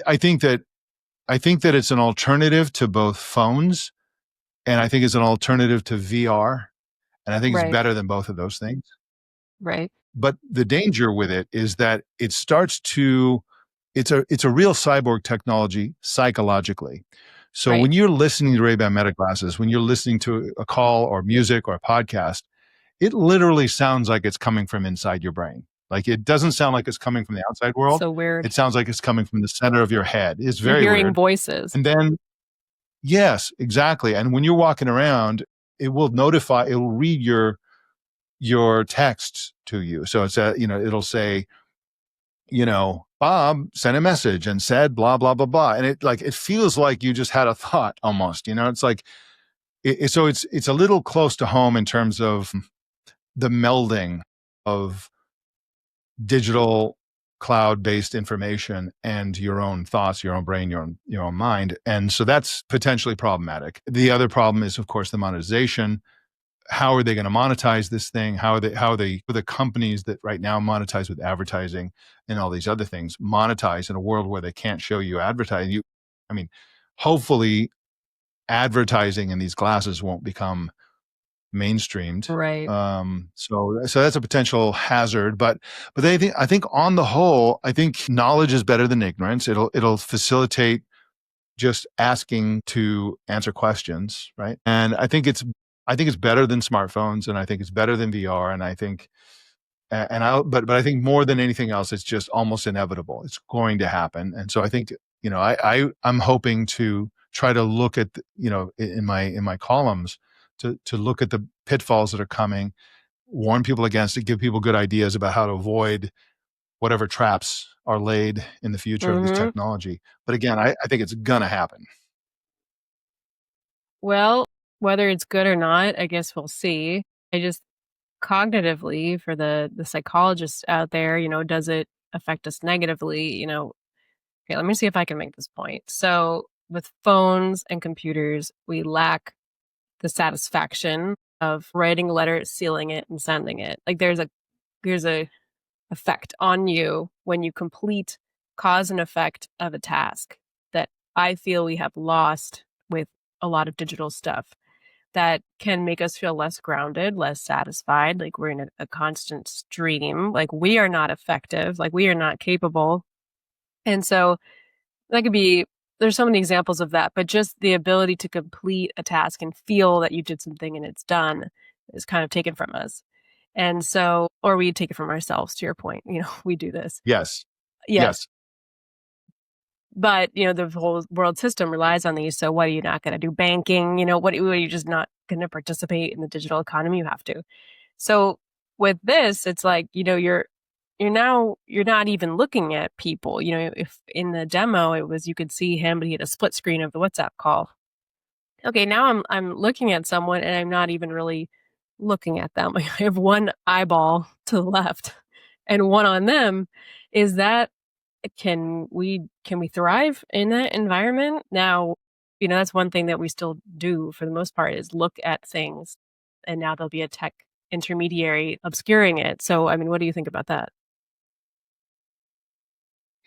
B: I think that it's an alternative to both phones, and I think it's an alternative to VR, and I think it's
A: right,
B: better than both of those things.
A: right,
B: But the danger with it is that it starts to it's a real cyborg technology psychologically. So
A: right.
B: when you're listening to Ray-Ban Meta glasses, when you're listening to a call or music or a podcast, it literally sounds like it's coming from inside your brain. Like it doesn't sound like it's coming from the outside world.
A: So weird.
B: It sounds like it's coming from the center of your head. It's
A: You're
B: very
A: hearing
B: weird.
A: voices.
B: And then, yes, exactly. And when you're walking around, it will read your texts to you. So it'll say, Bob sent a message and said blah blah blah blah, and it feels like you just had a thought almost. It's like so it's a little close to home in terms of the melding of digital cloud-based information and your own thoughts, your own brain, your own mind, and so that's potentially problematic. The other problem is, of course, the monetization. How are they going to monetize this thing? How are the companies that right now monetize with advertising and all these other things monetize in a world where they can't show you advertising? I mean, hopefully advertising in these glasses won't become mainstreamed.
A: Right.
B: So that's a potential hazard, but I think on the whole, I think knowledge is better than ignorance. It'll facilitate just asking to answer questions, right? And I think it's better than smartphones, and I think it's better than VR, and I think but I think more than anything else, it's just almost inevitable. It's going to happen, and so I think I'm hoping to try to look at in my columns to look at the pitfalls that are coming, warn people against it, give people good ideas about how to avoid whatever traps are laid in the future of this
A: Hmm.
B: technology. But again, I think it's gonna happen.
A: Well, whether it's good or not, I guess we'll see. I just cognitively for the psychologists out there, does it affect us negatively? Okay, let me see if I can make this point. So with phones and computers, we lack the satisfaction of writing a letter, sealing it, and sending it. Like there's a effect on you when you complete cause and effect of a task that I feel we have lost with a lot of digital stuff that can make us feel less grounded, less satisfied, like we're in a constant stream, like we are not effective, like we are not capable. And so that could be there's so many examples of that, but just the ability to complete a task and feel that you did something and it's done is kind of taken from us. And so, or we take it from ourselves, to your point, we do this.
B: Yes,
A: Yes.
B: yes,
A: But, the whole world system relies on these. So what are you not going to do? Banking, what are you just not going to participate in the digital economy? You have to. So with this, it's like, you're you're not even looking at people. If in the demo it was you could see him, but he had a split screen of the WhatsApp call. Okay, now I'm looking at someone and I'm not even really looking at them. I have one eyeball to the left and one on them. Is that can we thrive in that environment? Now, that's one thing that we still do for the most part is look at things, and now there'll be a tech intermediary obscuring it. So, I mean, what do you think about that?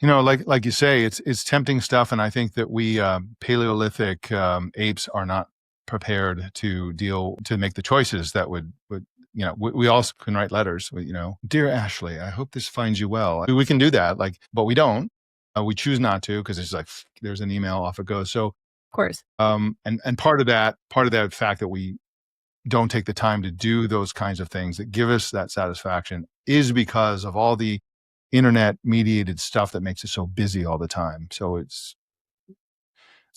B: Like you say, it's tempting stuff, and I think that we Paleolithic apes are not prepared to make the choices that would we also can write letters. Dear Ashley, I hope this finds you well. We can do that, but we don't. We choose not to because it's like there's an email, off it goes. So,
A: Of course.
B: and part of that fact that we don't take the time to do those kinds of things that give us that satisfaction is because of all the internet mediated stuff that makes us so busy all the time. So it's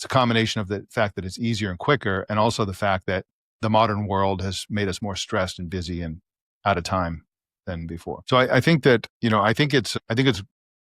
B: a combination of the fact that it's easier and quicker, and also the fact that the modern world has made us more stressed and busy and out of time than before. So I think that,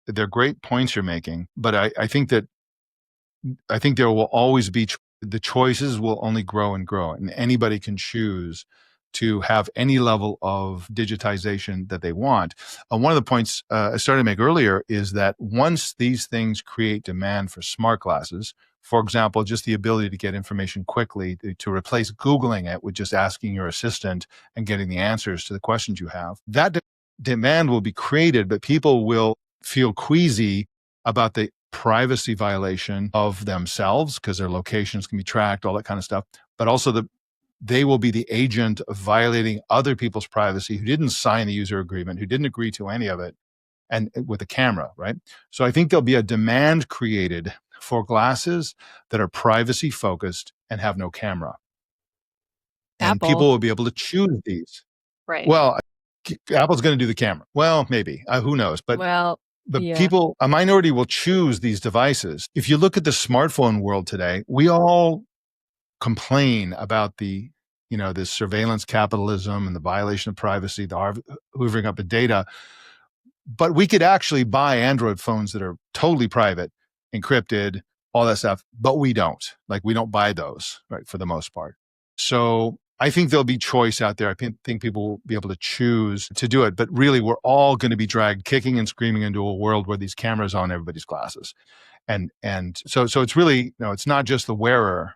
B: they're great points you're making, but I think there will always be, the choices will only grow and grow, and anybody can choose to have any level of digitization that they want. One of the points I started to make earlier is that once these things create demand for smart glasses, for example, just the ability to get information quickly, to replace Googling it with just asking your assistant and getting the answers to the questions you have, that demand will be created, but people will feel queasy about the privacy violation of themselves because their locations can be tracked, all that kind of stuff. But also they will be the agent of violating other people's privacy who didn't sign the user agreement, who didn't agree to any of it, and with a camera, right? So I think there'll be a demand created for glasses that are privacy focused and have no camera. And people
A: Apple,
B: will be able to choose these.
A: right?
B: Well, Apple's going to do the camera. Well, maybe. Who knows? But
A: Well, yeah,
B: people, a minority will choose these devices. If you look at the smartphone world today, we all complain about this surveillance capitalism and the violation of privacy, the hoovering up of data. But we could actually buy Android phones that are totally private, encrypted, all that stuff, but we don't. We don't buy those, right, for the most part. So I think there'll be choice out there. I think people will be able to choose to do it, but really we're all going to be dragged kicking and screaming into a world where these cameras on everybody's glasses. And so it's really, it's not just the wearer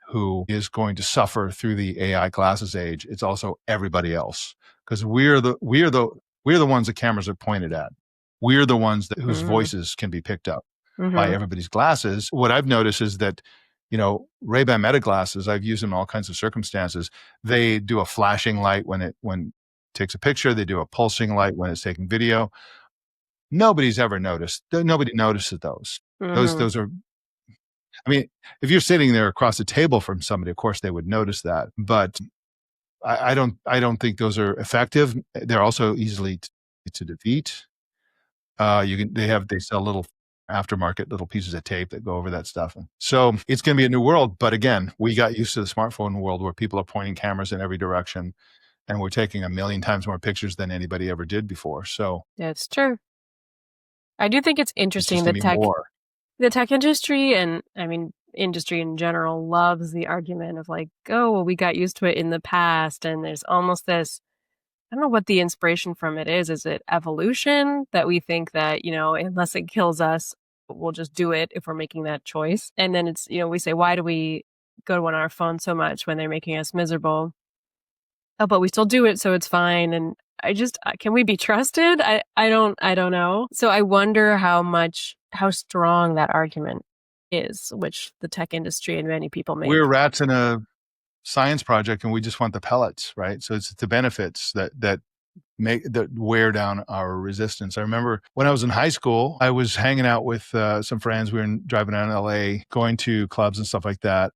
B: who is going to suffer through the AI glasses age. It's also everybody else, because we're the ones the cameras are pointed at. We're the ones whose voices can be picked up by everybody's glasses. What I've noticed is that, Ray-Ban Meta glasses, I've used them in all kinds of circumstances. They do a flashing light when it takes a picture. They do a pulsing light when it's taking video. Nobody's ever noticed. Nobody notices those. Those are, I mean, if you're sitting there across the table from somebody, of course they would notice that. But I don't think those are effective. They're also easily to defeat. They sell little aftermarket little pieces of tape that go over that stuff. So it's going to be a new world. But again, we got used to the smartphone world where people are pointing cameras in every direction, and we're taking a million times more pictures than anybody ever did before. So
A: that's true. I do think it's interesting
B: that
A: the tech industry, and I mean industry in general, loves the argument of oh, well, we got used to it in the past, and there's almost this, I don't know what the inspiration from it is. Is it evolution that we think that, unless it kills us, we'll just do it if we're making that choice? And then it's, we say, why do we go on our phone so much when they're making us miserable? Oh, but we still do it, so it's fine. And can we be trusted? I don't know. So I wonder how strong that argument is, which the tech industry and many people make.
B: We're rats in a science project, and we just want the pellets, right? So it's the benefits that wear down our resistance. I remember when I was in high school, I was hanging out with some friends. We were driving around LA, going to clubs and stuff like that.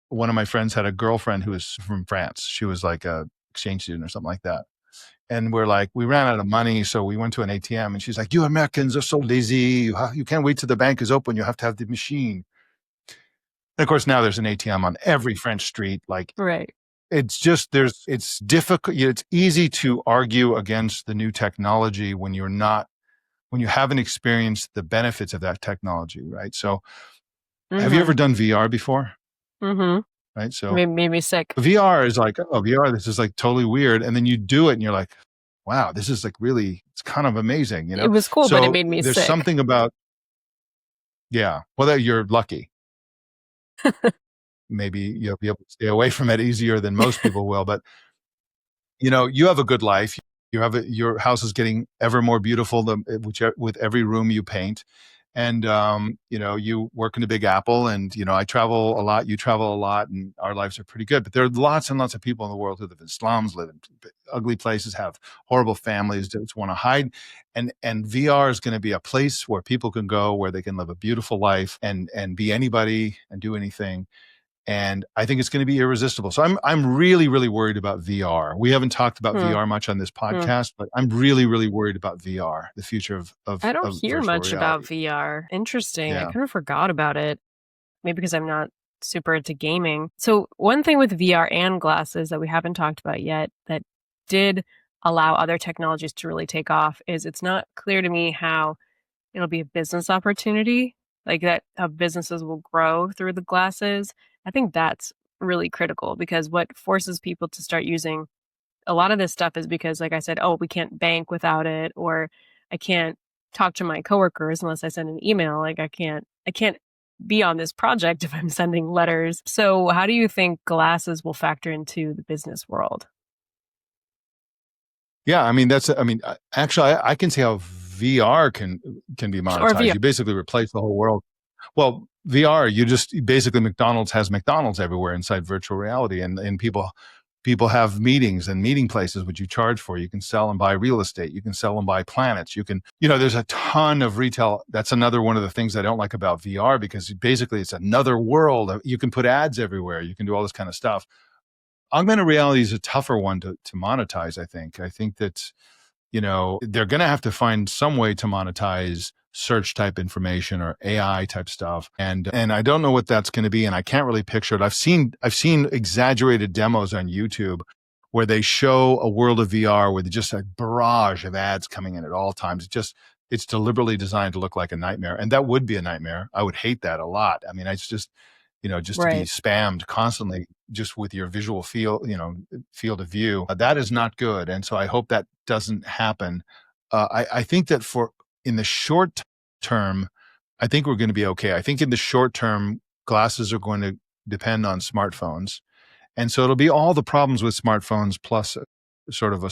B: One of my friends had a girlfriend who was from France. She was like a exchange student or something like that. And we ran out of money, so we went to an ATM, and she's like, "You Americans are so lazy. You can't wait till the bank is open. You have to have the machine." And of course, now there's an ATM on every French street.
A: Right.
B: It's just, it's difficult. It's easy to argue against the new technology when you're not when you haven't experienced the benefits of that technology, right? So have you
A: Mm-hmm.
B: ever done VR before?
A: Mm-hmm.
B: Right. So
A: Made me sick.
B: VR is like, oh, VR, this is like totally weird. And then you do it and you're like, wow, this is like really, it's kind of amazing,
A: It was cool, but it
B: So
A: made me
B: there's
A: sick.
B: something about, yeah, well, that you're lucky. Maybe you'll be able to stay away from it easier than most people will. But, you have a good life. Your house is getting ever more beautiful with every room you paint. And, you work in a big Apple and, I travel a lot, you travel a lot, and our lives are pretty good. But there are lots and lots of people in the world who live in slums, live in ugly places, have horrible families, just want to hide. And VR is going to be a place where people can go, where they can live a beautiful life and be anybody and do anything. And I think it's going to be irresistible. So I'm really, really worried about VR. We haven't talked about
A: Hmm.
B: VR much on this
A: Hmm.
B: podcast, but I'm really, really worried about VR, the future
A: I don't
B: of
A: hear
B: virtual
A: much about
B: reality.
A: VR. Interesting. I
B: Yeah.
A: kind of forgot about it. Maybe because I'm not super into gaming. So, one thing with VR and glasses that we haven't talked about yet that did allow other technologies to really take off is it's not clear to me how it'll be a business opportunity, like that how businesses will grow through the glasses. I think that's really critical because what forces people to start using a lot of this stuff is because, like I said, oh, we can't bank without it, or I can't talk to my coworkers unless I send an email. Like I can't be on this project if I'm sending letters. So, how do you think glasses will factor into the business world?
B: Yeah, I mean actually, I can see how VR can be
A: Or
B: monetized.
A: VR?
B: You basically replace the whole world. Well, VR, you just basically McDonald's has McDonald's everywhere inside virtual reality, and people have meetings and meeting places which you charge for. You can sell and buy real estate. You can sell and buy planets. You can, there's a ton of retail. That's another one of the things I don't like about VR because basically it's another world. You can put ads everywhere. You can do all this kind of stuff. Augmented reality is a tougher one to monetize, I think. I think that, they're going to have to find some way to monetize search type information or AI type stuff. And I don't know what that's going to be. And I can't really picture it. I've seen exaggerated demos on YouTube where they show a world of VR with just a barrage of ads coming in at all times. It's deliberately designed to look like a nightmare. And that would be a nightmare. I would hate that a lot. I mean, it's just, just to be
A: Right.
B: spammed constantly just with your visual field of view, that is not good. And so I hope that doesn't happen. I think that in the short term, I think we're going to be okay. I think in the short term, glasses are going to depend on smartphones. And so it'll be all the problems with smartphones plus sort of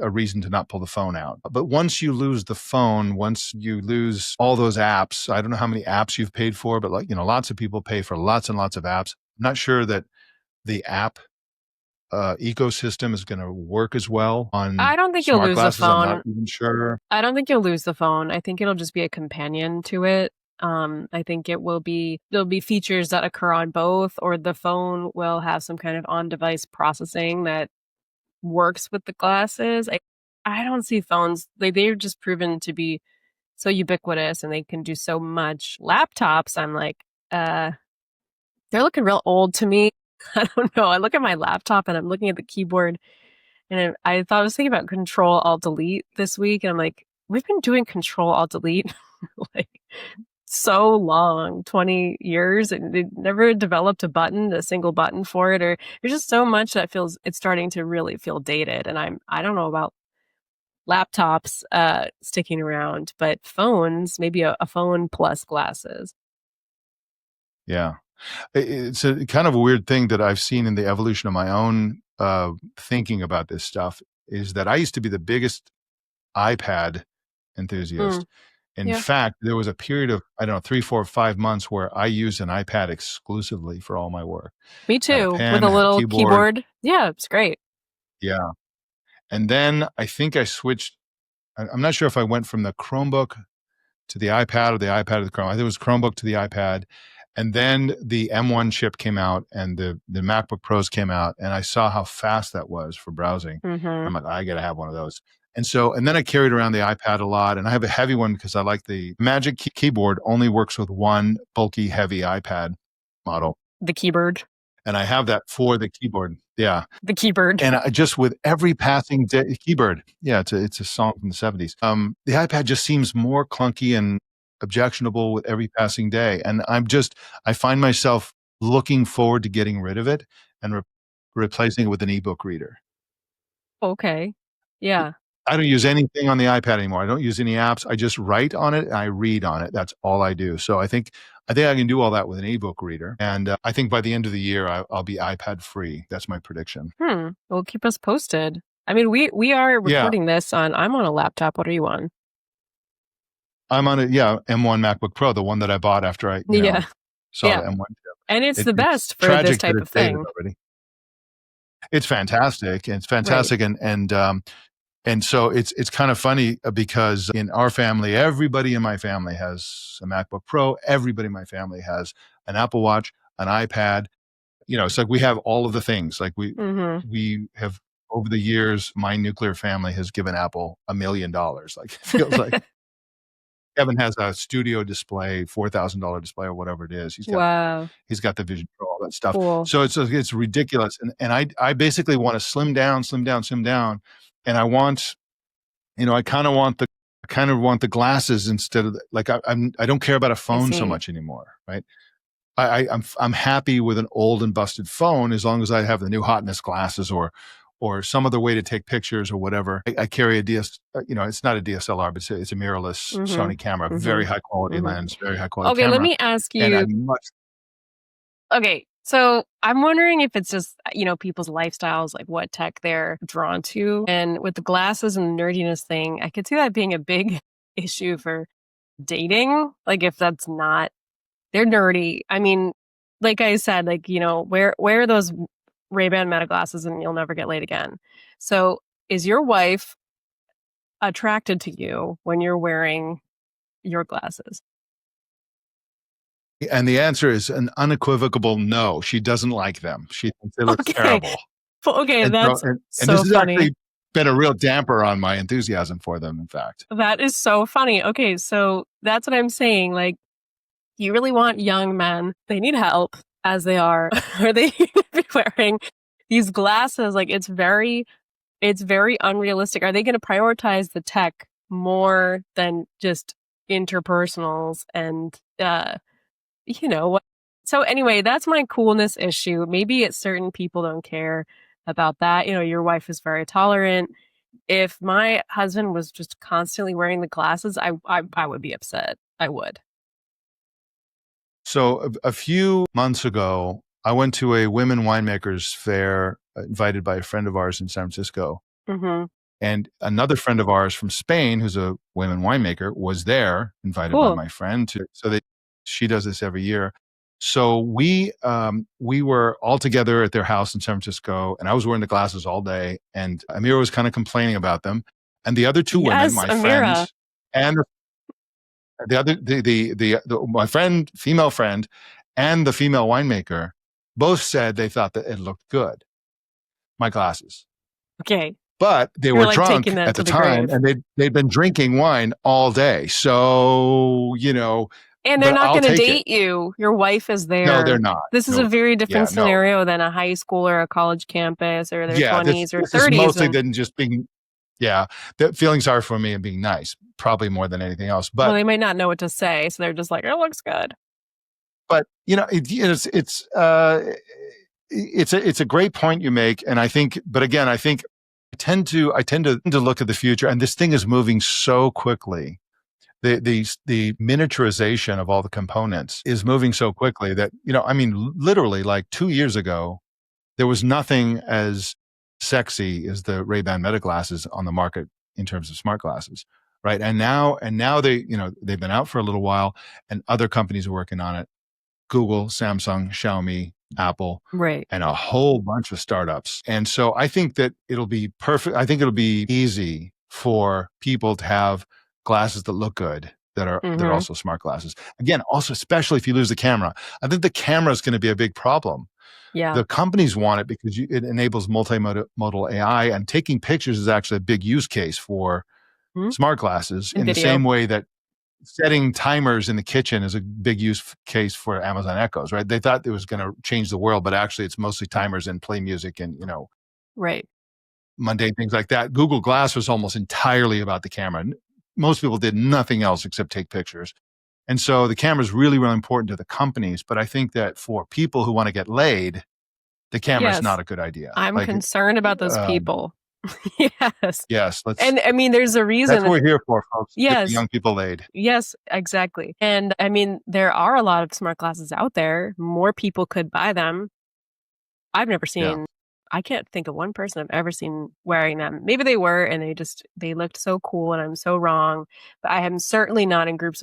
B: a reason to not pull the phone out. But once you lose the phone, once you lose all those apps, I don't know how many apps you've paid for, but lots of people pay for lots and lots of apps. I'm not sure that the app ecosystem is going to work as well
A: I
B: on
A: don't think you'll
B: smart
A: lose the
B: glasses. I'm not
A: phone.
B: even sure.
A: I don't think you'll lose the phone. I think it'll just be a companion to it. I think there'll be features that occur on both, or the phone will have some kind of on-device processing that works with the glasses. I don't see phones. They've just proven to be so ubiquitous and they can do so much. Laptops, I'm like, uh, they're looking real old to me. I don't know. I look at my laptop and I'm looking at the keyboard and I thought I was thinking about Control Alt Delete this week, and I'm like, we've been doing Control Alt Delete like so long, 20 years, and they never developed a single button for it, or there's just so much that feels it's starting to really feel dated. And I don't know about laptops sticking around, but phones, maybe a phone plus glasses.
B: Yeah. It's a kind of a weird thing that I've seen in the evolution of my own thinking about this stuff is that I used to be the biggest iPad
A: Mm,
B: enthusiast. In
A: yeah.
B: fact, there was a period of, I don't know, 3, 4, 5 months where I used an iPad exclusively for all my work.
A: Me
B: I had a
A: too, with
B: pen,
A: a
B: I had a
A: little
B: keyboard.
A: keyboard. Yeah, it's great.
B: Yeah. And then I think I switched. I'm not sure if I went from the Chromebook to the iPad or the iPad to the Chrome. I think it was Chromebook to the iPad. And then the M1 chip came out and the MacBook Pros came out, and I saw how fast that was for browsing.
A: Hmm.
B: I'm like, I got to have one of those. And then I carried around the iPad a lot, and I have a heavy one because I like the Magic Keyboard only works with one bulky, heavy iPad model.
A: The keyboard.
B: and I have that for the keyboard. Yeah.
A: The keyboard.
B: And just with every passing day, keyboard, yeah, it's a song from the 70s. The iPad just seems more clunky and objectionable with every passing day, and I find myself looking forward to getting rid of it and replacing it with an ebook reader.
A: Okay. Yeah.
B: I don't use anything on the iPad anymore. I don't use any apps. I just write on it and I read on it. That's all I do. So I think I can do all that with an ebook reader. And I think by the end of the year, I'll be iPad free. That's my prediction.
A: Well, keep us posted. I mean, we are
B: Yeah.
A: recording this I'm on a laptop. What are you on?
B: I'm on M1 MacBook Pro, the one that I bought after I saw the M1 chip.
A: And it's the best for
B: tragic
A: this type
B: that
A: of
B: it's dated
A: thing.
B: already. It's fantastic. It's fantastic.
A: Right.
B: And so it's kind of funny because in our family, everybody in my family has a MacBook Pro. Everybody in my family has an Apple Watch, an iPad. It's like we have all of the things. Like we have, over the years, my nuclear family has given Apple $1 million. Like it feels like Kevin has a studio display, $4,000 display or whatever it is. He's got the Vision Pro, all that stuff.
A: Cool.
B: So it's ridiculous. And I basically want to slim down. And I want, I kind of want the glasses instead of I don't care about a phone so much anymore, right? I'm happy with an old and busted phone as long as I have the new hotness glasses or some other way to take pictures or whatever. I carry a it's not a DSLR, but it's a mirrorless Sony camera, very high quality lens, very high quality camera.
A: Okay, let me ask you. Okay, so I'm wondering if it's just, people's lifestyles, like what tech they're drawn to. And with the glasses and the nerdiness thing, I could see that being a big issue for dating. Like if that's not, they're nerdy. I mean, like I said, wear those Ray-Ban Meta glasses and you'll never get laid again. So is your wife attracted to you when you're wearing your glasses?
B: And the answer is an unequivocal no. She doesn't like them. She thinks they look terrible.
A: Okay, that's so
B: this has
A: funny.
B: Actually been a real damper on my enthusiasm for them, in fact.
A: That is so funny. Okay, so that's what I'm saying. Like, you really want young men. They need help as they are. Are they be wearing these glasses? Like, it's very unrealistic. Are they going to prioritize the tech more than just interpersonals and So anyway, that's my coolness issue. Maybe it's certain people don't care about that. Your wife is very tolerant. If my husband was just constantly wearing the glasses, I would be upset. I would.
B: So a few months ago, I went to a women winemakers fair invited by a friend of ours in San Francisco. And another friend of ours from Spain, who's a women winemaker, was there, invited by my friend. She does this every year. So we were all together at their house in San Francisco, and I was wearing the glasses all day, and Amira was kind of complaining about them. And the other two women, my friends, and my female friend, and the female winemaker, both said they thought that it looked good, my glasses.
A: Okay.
B: But they were drunk at the time, and they'd been drinking wine all day. So,
A: and they're not going to date you. Your wife is there.
B: No, they're not.
A: This is a very different scenario than a high school or a college campus or their 20s or 30s.
B: This is mostly than just being, the feeling sorry for me and being nice, probably more than anything else. But
A: they might not know what to say, so they're just like, "It looks good."
B: But it's a great point you make, and I think I tend to look at the future, and this thing is moving so quickly. The miniaturization of all the components is moving so quickly that, literally like 2 years ago, there was nothing as sexy as the Ray-Ban Meta glasses on the market in terms of smart glasses, right? And now they've been out for a little while, and other companies are working on it. Google, Samsung, Xiaomi, Apple,
A: right,
B: and a whole bunch of startups. And so I think that it'll be perfect. I think it'll be easy for people to have glasses that look good, that are also smart glasses. Again, also, especially if you lose the camera. I think the camera is going to be a big problem.
A: Yeah.
B: The companies want it because it enables multimodal AI, and taking pictures is actually a big use case for smart glasses in the same way that setting timers in the kitchen is a big use case for Amazon Echoes, right? They thought it was going to change the world, but actually it's mostly timers and play music and,
A: Right.
B: mundane things like that. Google Glass was almost entirely about the camera. Most people did nothing else except take pictures. And so the camera is really, really important to the companies. But I think that for people who want to get laid, the camera is
A: Yes.
B: not a good idea.
A: I'm concerned about those people. Yes.
B: Yes.
A: And I mean, there's a reason.
B: That's what we're here for, folks. Get
A: Yes.
B: the young people laid.
A: Yes, exactly. And I mean, there are a lot of smart glasses out there. More people could buy them. I've never seen, I can't think of one person I've ever seen wearing them. Maybe they were and they looked so cool and I'm so wrong. But I am certainly not in groups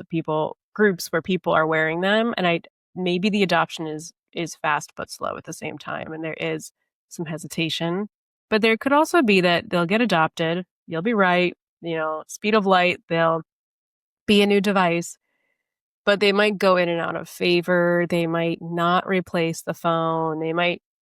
A: where people are wearing them. And maybe the adoption is fast but slow at the same time. And there is some hesitation. But there could also be that they'll get adopted. You'll be right. Speed of light, they'll be a new device, but they might go in and out of favor. They might not replace the phone.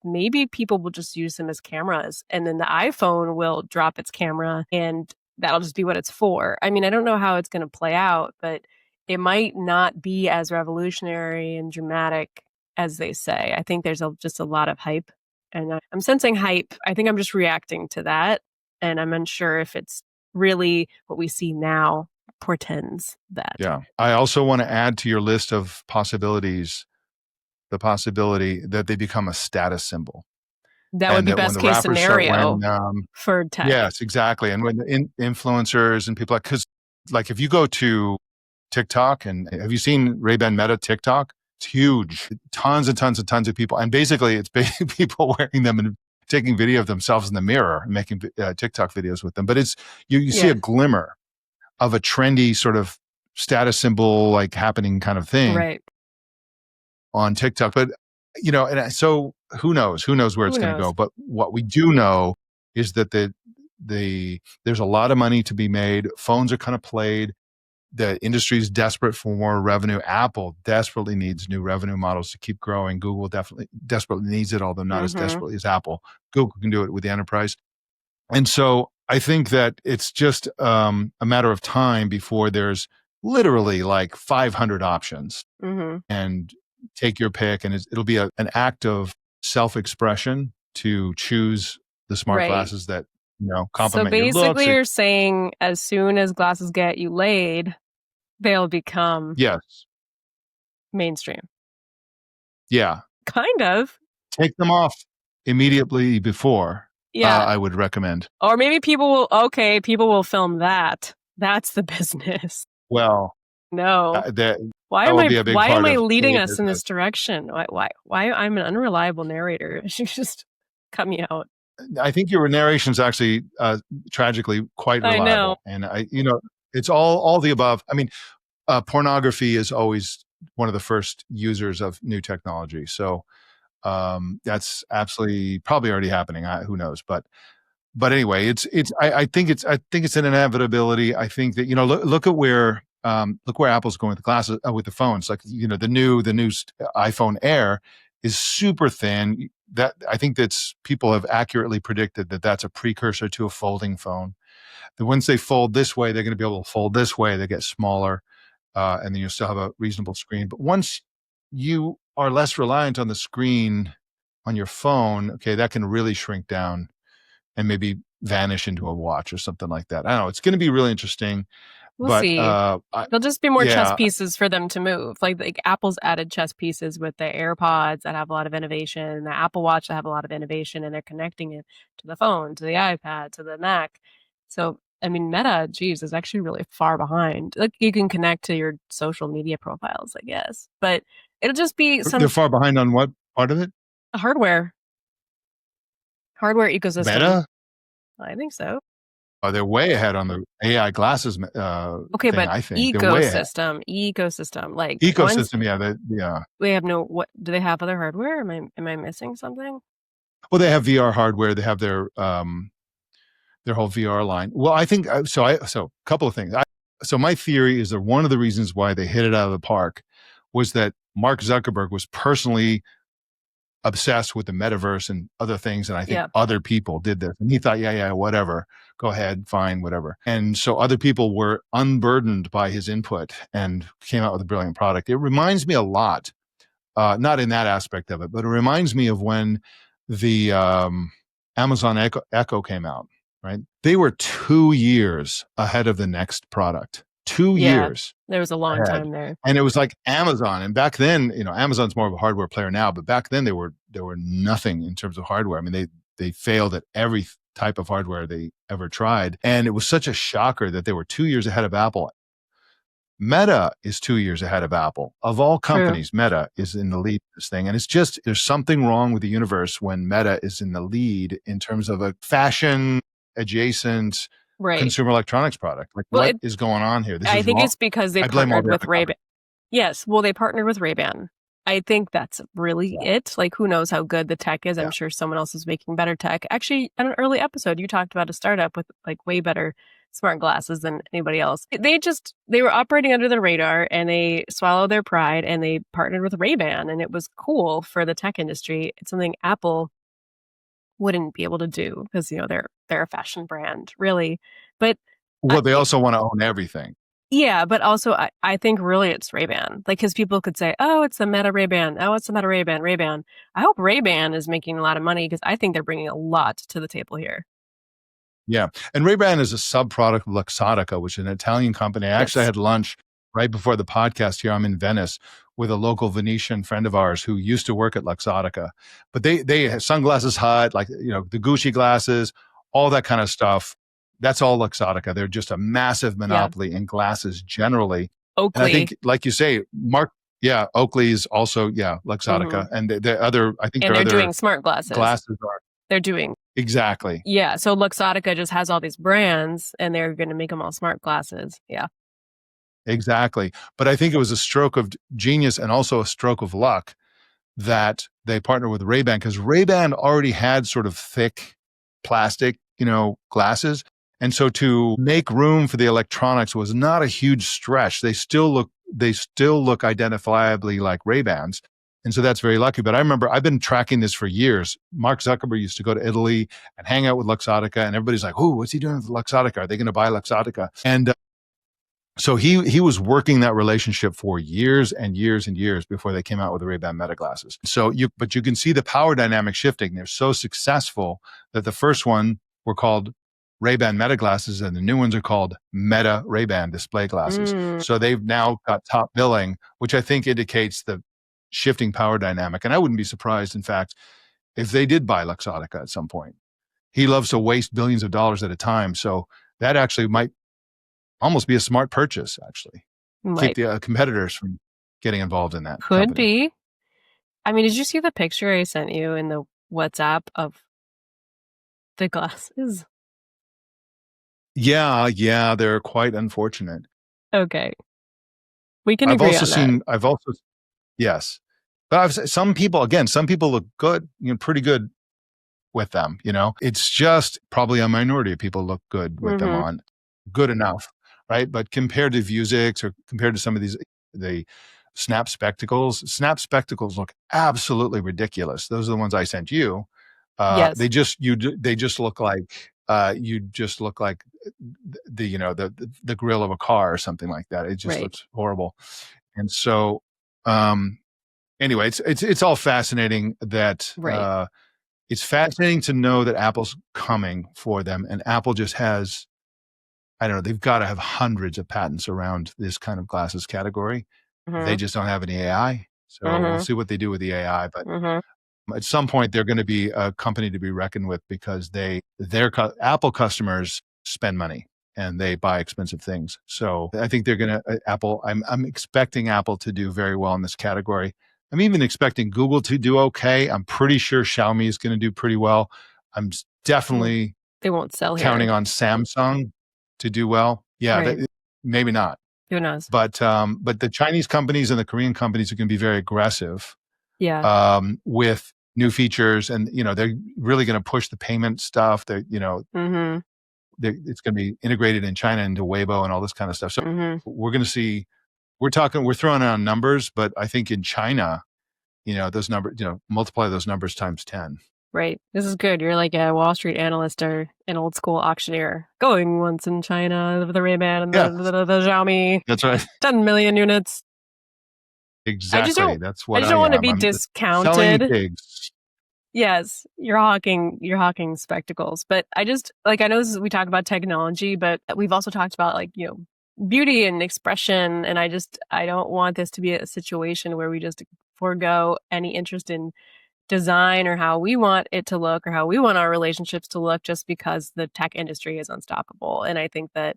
A: Maybe people will just use them as cameras, and then the iPhone will drop its camera and that'll just be what it's for. I mean, I don't know how it's going to play out, but it might not be as revolutionary and dramatic as they say. I think there's just a lot of hype, and I'm sensing hype. I think I'm just reacting to that, and I'm unsure if it's really what we see now portends that.
B: Yeah. I also want to add to your list of possibilities the possibility that they become a status symbol.
A: That would be best case scenario for tech.
B: Yes, exactly. And when the influencers and people because if you go to TikTok, and have you seen Ray-Ban Meta TikTok? It's huge. Tons and tons and tons of people. And basically it's people wearing them and taking video of themselves in the mirror and making TikTok videos with them. But it's you see a glimmer of a trendy sort of status symbol happening kind of thing,
A: right,
B: on TikTok. But and so who knows where it's going to go. But what we do know is that there's a lot of money to be made. Phones are kind of played. The industry is desperate for more revenue. Apple desperately needs new revenue models to keep growing. Google desperately needs it, although not as desperately as Apple. Google can do it with the enterprise. And so I think that it's just a matter of time before there's literally 500 options, and take your pick. And it'll be an act of self-expression to choose the smart glasses that complement your looks.
A: So basically you're saying as soon as glasses get you laid, they'll become mainstream.
B: Yeah.
A: Kind of.
B: Take them off immediately before. I would recommend.
A: Or maybe people will film that. That's the business.
B: Well,
A: no. Why am I leading us in this direction? Why I'm an unreliable narrator. You just cut me out.
B: I think your narration is actually tragically quite reliable.
A: I know.
B: And it's all the above. I mean, pornography is always one of the first users of new technology. So that's absolutely probably already happening. Who knows? But anyway, I think it's an inevitability. I think that look at where Apple's going with the glasses, with the phones. The new iPhone Air is super thin. That I think people have accurately predicted that that's a precursor to a folding phone. That once they fold this way, they're going to be able to fold this way. They get smaller, and then you'll still have a reasonable screen. But once you are less reliant on the screen on your phone, okay, that can really shrink down and maybe vanish into a watch or something like that. I don't know. It's going to be really interesting.
A: We'll see. There'll just be more chess pieces for them to move. Like Apple's added chess pieces with the AirPods that have a lot of innovation, the Apple Watch that have a lot of innovation, and they're connecting it to the phone, to the iPad, to the Mac. So, I mean, Meta, is actually really far behind. You can connect to your social media profiles, I guess. But it'll just be
B: They're far behind on what part of it?
A: Hardware ecosystem.
B: Meta?
A: I think so.
B: They're way ahead on the AI glasses.
A: Okay,
B: thing,
A: but
B: I think.
A: ecosystem.
B: Yeah.
A: They have what? Do they have other hardware? Am I missing something?
B: Well, they have VR hardware. They have their whole VR line. Well, I think so. A couple of things. So my theory is that one of the reasons why they hit it out of the park was that Mark Zuckerberg was personally obsessed with the metaverse and other things. And I think
A: Yeah.
B: other people did this. And he thought, yeah, whatever. Go ahead, fine, whatever. And so other people were unburdened by his input and came out with a brilliant product. It reminds me a lot, not in that aspect of it, but it reminds me of when the Amazon Echo came out, right? They were 2 years ahead of the next product. 2
A: Yeah.
B: years
A: There was a long
B: ahead.
A: time there.
B: And it was like Amazon. And back then, Amazon's more of a hardware player now, but back then they were nothing in terms of hardware. I mean, they failed at every type of hardware they ever tried. And it was such a shocker that they were 2 years ahead of Apple. Meta is 2 years ahead of Apple. Of all
A: True.
B: companies, Meta is in the lead in this thing. And it's just, there's something wrong with the universe when Meta is in the lead in terms of a fashion adjacent
A: Right.
B: consumer electronics product. Like,
A: Well,
B: what is going on here? This
A: I
B: is
A: think
B: wrong.
A: it's because they
B: I blame all
A: partnered
B: the
A: with
B: other
A: Ray-Ban.
B: companies.
A: Yes. Well, they partnered with Ray-Ban. I think that's really it. Like, who knows how good the tech is?
B: Yeah.
A: I'm sure someone else is making better tech. Actually, in an early episode, you talked about a startup with like way better smart glasses than anybody else. They were operating under the radar and they swallowed their pride and they partnered with Ray-Ban, and it was cool for the tech industry. It's something Apple wouldn't be able to do because, they're a fashion brand, really. But
B: Well, they also want to own everything.
A: yeah, but also I think really it's Ray-Ban. Like, because people could say, oh, it's the Meta Ray-Ban. Oh, it's the Meta Ray-Ban. Ray-Ban. I hope Ray-Ban is making a lot of money because I think they're bringing a lot to the table here.
B: Yeah. And Ray-Ban is a sub-product of Luxottica, which is an Italian company. Actually, I had lunch right before the podcast here. I'm in Venice with a local Venetian friend of ours who used to work at Luxottica. But they have Sunglasses Hut, like, the Gucci glasses, all that kind of stuff. That's all Luxottica. They're just a massive monopoly in glasses generally.
A: Oakley.
B: And I think, like you say, Oakley's also, Luxottica. And the other, I think
A: and they're
B: other
A: doing smart glasses.
B: Glasses are.
A: They're doing.
B: Exactly.
A: Yeah. So Luxottica just has all these brands and they're going to make them all smart glasses. Yeah.
B: Exactly. But I think it was a stroke of genius and also a stroke of luck that they partnered with Ray-Ban, because Ray-Ban already had sort of thick plastic, glasses. And so to make room for the electronics was not a huge stretch. They still look identifiably like Ray-Bans. And so that's very lucky. But I remember I've been tracking this for years. Mark Zuckerberg used to go to Italy and hang out with Luxottica, and everybody's like, "Oh, what's he doing with Luxottica? Are they going to buy Luxottica?" And so he was working that relationship for years and years and years before they came out with the Ray-Ban Meta glasses. So you can see the power dynamic shifting. They're so successful that the first one were called Ray-Ban Meta glasses, and the new ones are called Meta Ray-Ban display glasses. So they've now got top billing, which I think indicates the shifting power dynamic. And I wouldn't be surprised, in fact, if they did buy Luxottica at some point. He loves to waste billions of dollars at a time. So that actually might almost be a smart purchase, actually. Keep the competitors from getting involved in that.
A: Could be. I mean, did you see the picture I sent you in the WhatsApp of the glasses?
B: Yeah, they're quite unfortunate.
A: Okay. We can agree on that.
B: Yes. But some people look good, pretty good with them, It's just probably a minority of people look good with them on. Good enough, right? But compared to Vuzix or compared to some of the Snap Spectacles look absolutely ridiculous. Those are the ones I sent you.
A: Yes.
B: They just look like the grill of a car or something like that. It just looks horrible. And so, anyway, it's all fascinating that, it's fascinating to know that Apple's coming for them, and Apple just has, I don't know, they've got to have hundreds of patents around this kind of glasses category. They just don't have any AI. So we'll see what they do with the AI. But at some point, they're going to be a company to be reckoned with, because their Apple customers spend money and they buy expensive things. So I think they're going to, I'm expecting Apple to do very well in this category. I'm even expecting Google to do okay. I'm pretty sure Xiaomi is going to do pretty well. I'm definitely
A: they won't sell
B: counting
A: here.
B: on Samsung to do with Yeah, maybe not.
A: Who knows?
B: But the Chinese companies and the Korean companies are going to be very aggressive.
A: Yeah.
B: With new features, and they're really going to push the payment stuff. It's going to be integrated in China into Weibo and all this kind of stuff. So we're going to see. We're throwing out numbers, but I think in China, those numbers, multiply those numbers times 10.
A: Right. This is good. You're like a Wall Street analyst or an old school auctioneer. Going once in China, the Ray-Ban and
B: Yeah,
A: the Xiaomi,
B: that's right.
A: 10 million units. I just
B: Exactly.
A: don't
B: That's
A: I
B: what
A: just
B: I
A: don't want to
B: am.
A: be
B: I'm selling
A: discounted.
B: pigs.
A: Yes, you're hawking spectacles. But I just like I know we talk about technology, but we've also talked about like, beauty and expression. And I don't want this to be a situation where we just forego any interest in design or how we want it to look or how we want our relationships to look just because the tech industry is unstoppable. And I think that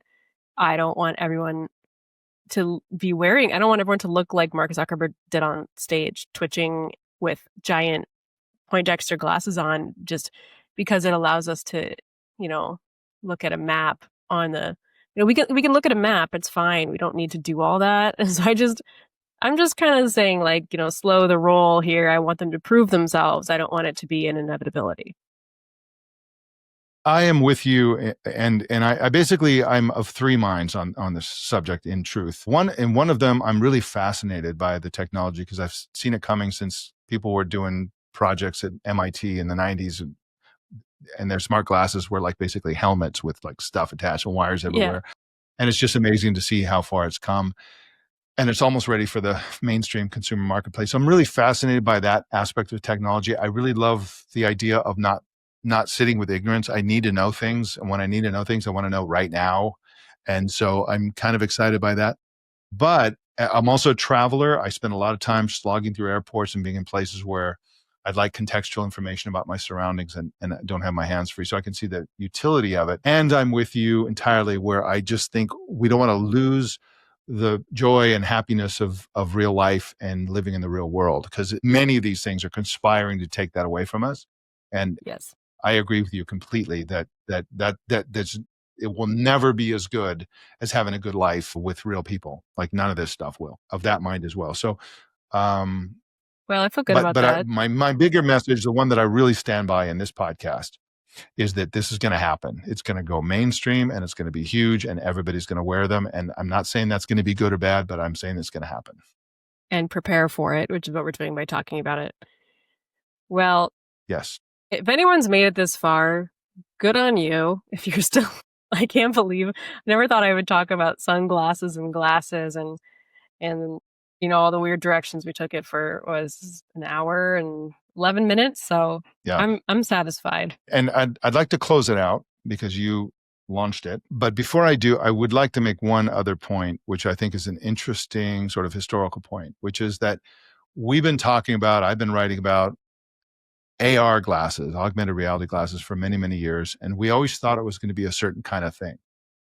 A: I don't want everyone I don't want everyone to look like Mark Zuckerberg did on stage, twitching with giant Poindexter glasses on just because it allows us to, look at a map on the, we can look at a map. It's fine. We don't need to do all that. And so I'm just kind of saying like, slow the roll here. I want them to prove themselves. I don't want it to be an inevitability.
B: I am with you, and I basically I'm of three minds on this subject. In truth, one of them, I'm really fascinated by the technology because I've seen it coming since people were doing projects at MIT in the 90s, and their smart glasses were like basically helmets with like stuff attached and wires
A: Yeah.
B: everywhere. And it's just amazing to see how far it's come. And it's almost ready for the mainstream consumer marketplace. So I'm really fascinated by that aspect of technology. I really love the idea of not sitting with ignorance. I need to know things. And when I need to know things, I want to know right now. And so I'm kind of excited by that. But I'm also a traveler. I spend a lot of time slogging through airports and being in places where I'd like contextual information about my surroundings and I don't have my hands free. So I can see the utility of it. And I'm with you entirely where I just think we don't want to lose the joy and happiness of real life and living in the real world because many of these things are conspiring to take that away from us. And
A: Yes.
B: I agree with you completely that's it will never be as good as having a good life with real people. Like none of this stuff will. Of that mind as well. So, um,
A: Well, I feel good about that.
B: my bigger message, the one that I really stand by in this podcast, is that this is going to happen. It's going to go mainstream and it's going to be huge and everybody's going to wear them. And I'm not saying that's going to be good or bad, but I'm saying it's going to happen.
A: And prepare for it, which is what we're doing by talking about it. Well,
B: Yes.
A: if anyone's made it this far, good on you. If you're still, I can't believe, I never thought I would talk about sunglasses and glasses and all the weird directions we took it for was an hour and 11 minutes. So
B: Yeah.
A: I'm satisfied.
B: And I'd like to close it out because you launched it. But before I do, I would like to make one other point, which I think is an interesting sort of historical point, which is that I've been writing about AR glasses, augmented reality glasses for many, many years. And we always thought it was going to be a certain kind of thing.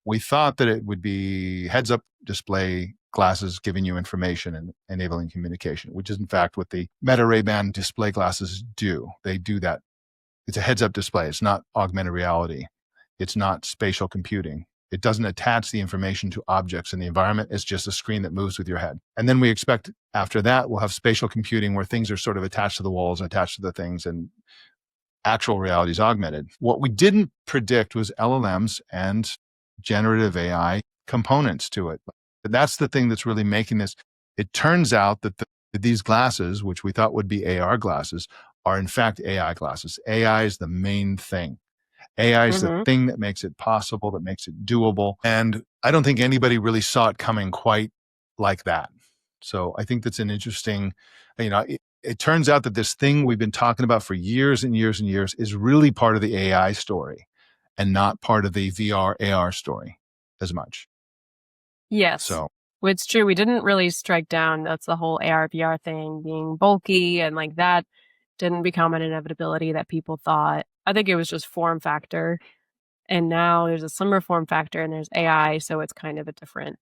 B: We thought that it would be heads up display glasses giving you information and enabling communication, which is in fact what the Meta Ray-Ban display glasses do. They do that. It's a heads up display. It's not augmented reality. It's not spatial computing. It doesn't attach the information to objects in the environment. It's just a screen that moves with your head. And then we expect after that, we'll have spatial computing where things are sort of attached to the walls, attached to the things, and actual reality is augmented. What we didn't predict was LLMs and generative AI components to it. But that's the thing that's really making this. It turns out that these glasses, which we thought would be AR glasses, are in fact AI glasses. AI is the main thing. AI is the thing that makes it possible, that makes it doable. And I don't think anybody really saw it coming quite like that. So I think that's an interesting, it turns out that this thing we've been talking about for years and years and years is really part of the AI story and not part of the VR AR story as much.
A: Yes.
B: So
A: it's true. We didn't really strike down. That's the whole AR VR thing being bulky and like that didn't become an inevitability that people thought. I think it was just form factor. And now there's a slimmer form factor and there's AI. So it's kind of a different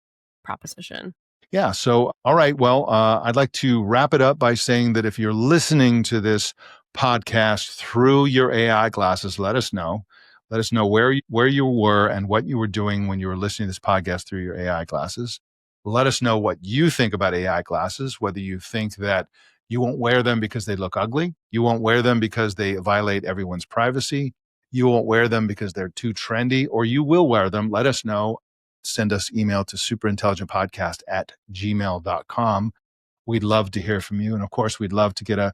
A: proposition.
B: yeah. So, all right. Well, I'd like to wrap it up by saying that if you're listening to this podcast through your AI glasses, let us know. Let us know where you were and what you were doing when you were listening to this podcast through your AI glasses. Let us know what you think about AI glasses, whether you think that you won't wear them because they look ugly. You won't wear them because they violate everyone's privacy. You won't wear them because they're too trendy, or you will wear them. Let us know. Send us email to superintelligentpodcast@gmail.com. we'd love to hear from you. And of course, we'd love to get a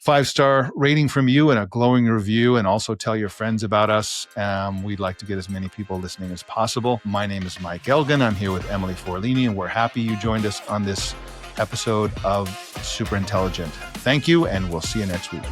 B: 5-star rating from you and a glowing review, and also tell your friends about us. We'd like to get as many people listening as possible. My name is Mike Elgin. I'm here with Emily Forlini, and we're happy you joined us on this episode of Super Intelligent. Thank you, and we'll see you next week.